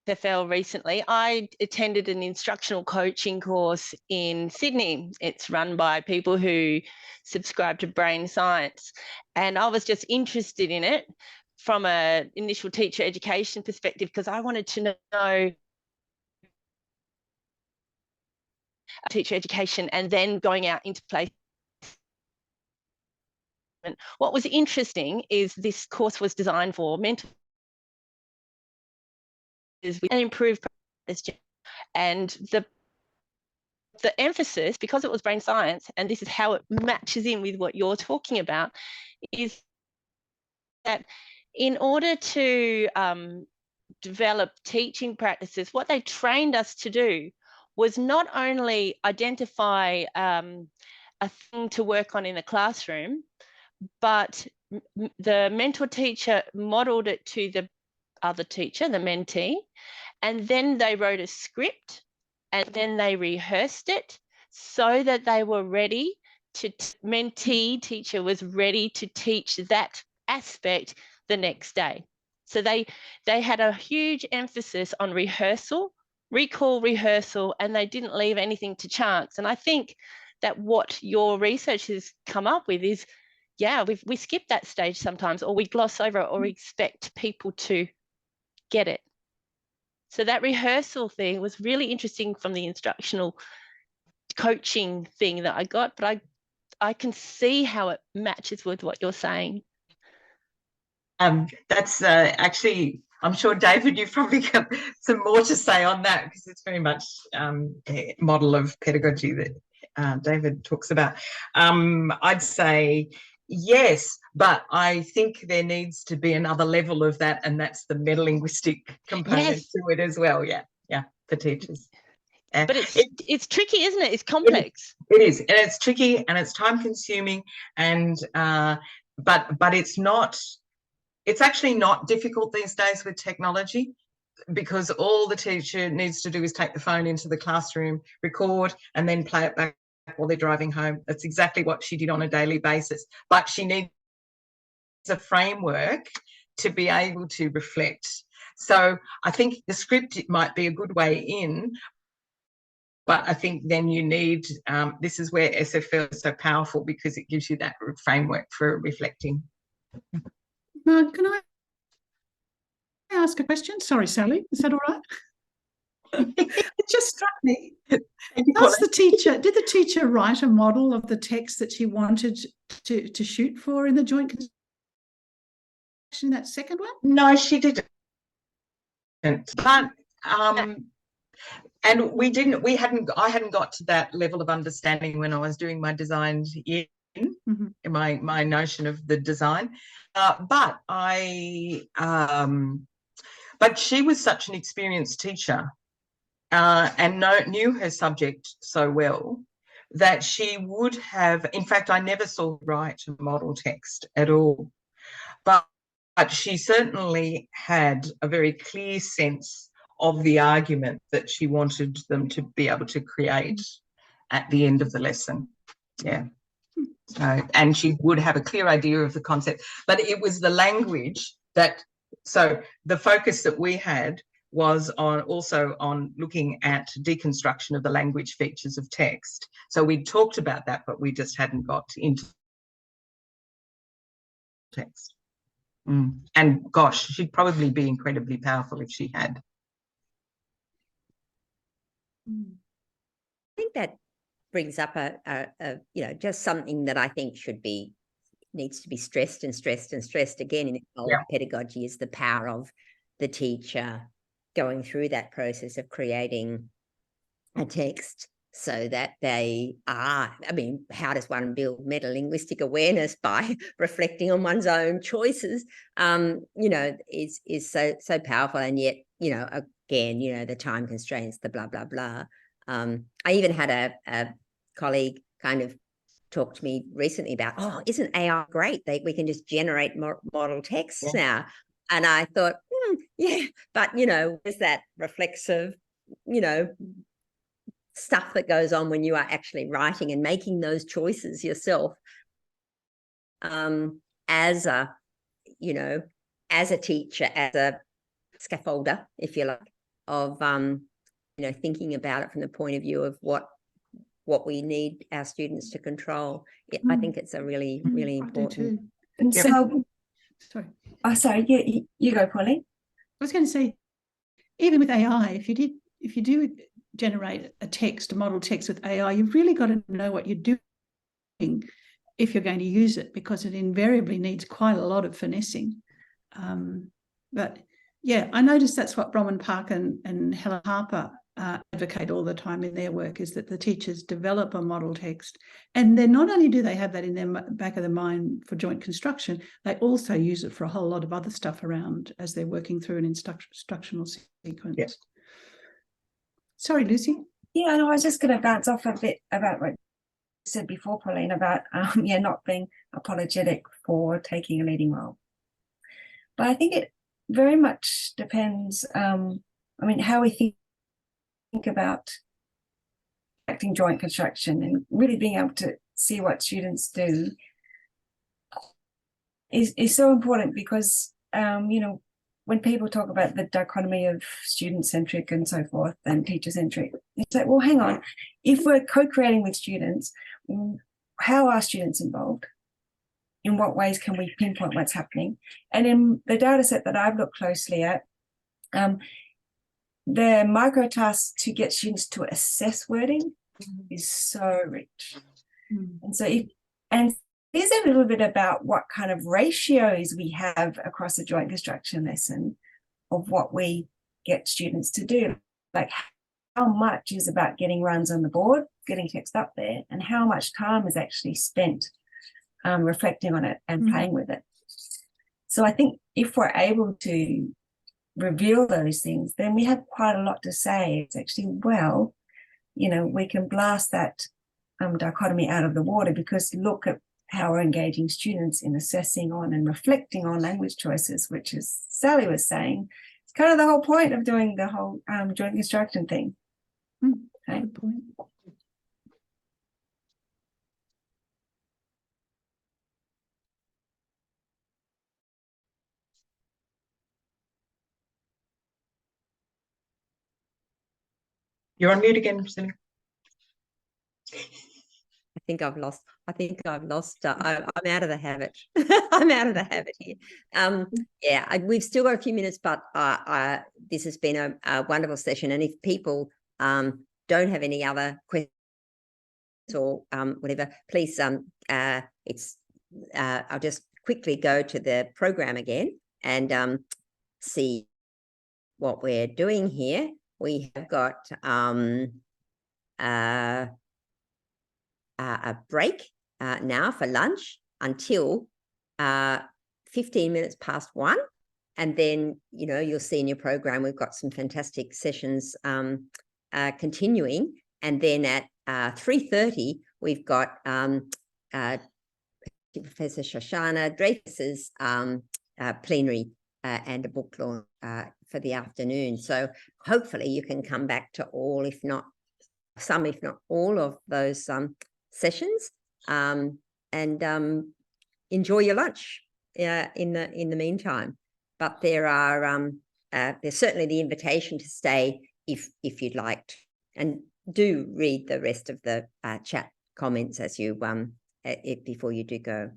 SFL recently. I attended an instructional coaching course in Sydney. It's run by people who subscribe to brain science. And I was just interested in it from an initial teacher education perspective, because I wanted to know teacher education and then going out into place. What was interesting is this course was designed for mentors and improved practice. And the emphasis, because it was brain science, and this is how it matches in with what you're talking about, is that in order to develop teaching practices, what they trained us to do was not only identify a thing to work on in the classroom, but the mentor teacher modeled it to the other teacher, the mentee, and then they wrote a script and then they rehearsed it so that they were ready to, mentee teacher was ready to teach that aspect the next day. So they had a huge emphasis on rehearsal, recall, rehearsal, and they didn't leave anything to chance. And I think that what your research has come up with is, yeah, we skip that stage sometimes, or we gloss over it, or we expect people to get it. So that rehearsal thing was really interesting from the instructional coaching thing that I got, but I can see how it matches with what you're saying. That's actually, I'm sure, David, you've probably got some more to say on that, because it's very much a model of pedagogy that David talks about. I'd say yes, but I think there needs to be another level of that, and that's the metalinguistic component to it as well. Yeah, for teachers. But it's tricky, isn't it? It's complex. It is, and it's tricky, and it's time consuming, and but it's not. It's actually not difficult these days with technology, because all the teacher needs to do is take the phone into the classroom, record, and then play it back while they're driving home. That's exactly what she did on a daily basis. But she needs a framework to be able to reflect So I think the script might be a good way in, but I think then you need, this is where SFL is so powerful, because it gives you that framework for reflecting. Mark, can I ask a question? Sorry, Sally, is that all right? It just struck me. Did the teacher write a model of the text that she wanted to shoot for in the joint construction, that second one? No, she didn't. But and I hadn't got to that level of understanding when I was doing my design in my notion of the design. But she was such an experienced teacher and knew her subject so well that she would have, in fact, I never saw her write a model text at all. But she certainly had a very clear sense of the argument that she wanted them to be able to create at the end of the lesson. Yeah. So, and she would have a clear idea of the concept, but it was the language so the focus that we had was also on looking at deconstruction of the language features of text. So we talked about that, but we just hadn't got into text. And gosh, she'd probably be incredibly powerful if she had. I think that brings up a just something that I think needs to be stressed and stressed and stressed again in pedagogy, is the power of the teacher going through that process of creating a text so that they are, how does one build meta-linguistic awareness? By reflecting on one's own choices, is so powerful. And yet, again, the time constraints, the blah, blah, blah. I even had a colleague kind of talk to me recently about, isn't AI great? We can just generate model texts now. And I thought, yeah, but, there's that reflexive, stuff that goes on when you are actually writing and making those choices yourself, as a teacher, as a scaffolder, if you like, of thinking about it from the point of view of what we need our students to control. I think it's a really, really important. And so, sorry, you go, Pauline. I was going to say, even with AI, if you do generate a model text with AI, you've really got to know what you're doing if you're going to use it, because it invariably needs quite a lot of finessing. But yeah, I noticed that's what Bronwyn Park and Helen Harper advocate all the time in their work, is that the teachers develop a model text, and then not only do they have that in their back of the mind for joint construction, they also use it for a whole lot of other stuff around as they're working through an instructional sequence. Yes. Sorry, Lucy. Yeah, no, I was just going to bounce off a bit about what you said before, Pauline, about not being apologetic for taking a leading role. But I think it very much depends, how we think about acting joint construction and really being able to see what students do is so important, because when people talk about the dichotomy of student-centric and so forth and teacher-centric, it's like, well, hang on, if we're co-creating with students, how are students involved? In what ways can we pinpoint what's happening? And in the data set that I've looked closely at, the micro tasks to get students to assess wording is so rich. And so there's a little bit about what kind of ratios we have across a joint construction lesson of what we get students to do. Like, how much is about getting runs on the board, getting text up there, and how much time is actually spent reflecting on it and playing with it. So I think if we're able to reveal those things, then we have quite a lot to say. It's actually, we can blast that dichotomy out of the water, because look at how we're engaging students in assessing on and reflecting on language choices, which, as Sally was saying, it's kind of the whole point of doing the whole joint construction thing. Okay. Good point. You're on mute again, Priscilla. I think I've lost. I'm out of the habit. I'm out of the habit here. Yeah, we've still got a few minutes, but this has been a wonderful session. And if people don't have any other questions or whatever, please, I'll just quickly go to the program again and see what we're doing here. We have got a break now for lunch until 15 minutes past 1, and then you'll see in your program we've got some fantastic sessions continuing, and then at 3:30 we've got Professor Shoshana Dreyfus's plenary and a book launch for the afternoon. So hopefully you can come back to all, if not some, if not all of those sessions, and enjoy your lunch in the meantime. But there are there's certainly the invitation to stay if you'd like to, and do read the rest of the chat comments as you before you do go.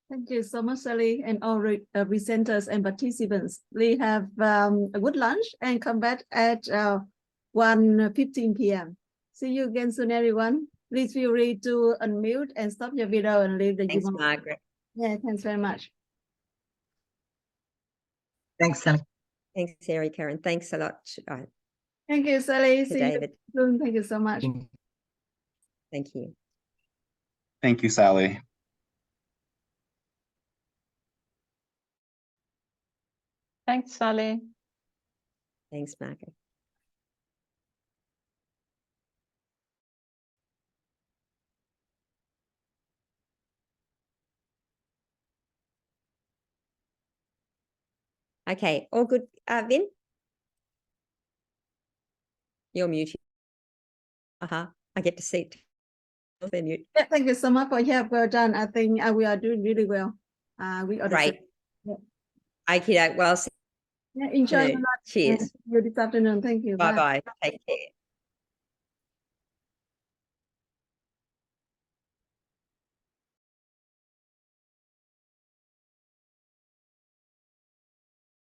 Thank you so much, Sally, and all presenters and participants. We have a good lunch and come back at 1:15 p.m. See you again soon, everyone. Please feel free to unmute and stop your video and leave the Thanks, Margaret. Yeah, thanks very much. Thanks, Sally. Thanks, Sarah, Karen. Thanks a lot. Thank you, Sally. See David. you soon. Thank you so much. Thank you. Thank you, Sally. Thanks, Sally. Thanks, Margaret. Okay, all good, Vin? You're muted. I get to see it. They're mute. Yeah, thank you so much for your help. Well done. I think we are doing really well. We are Great. Yeah. Okay, well, Yeah, enjoy the lunch. cheers. See you this afternoon. Thank you. Bye-bye. Take care.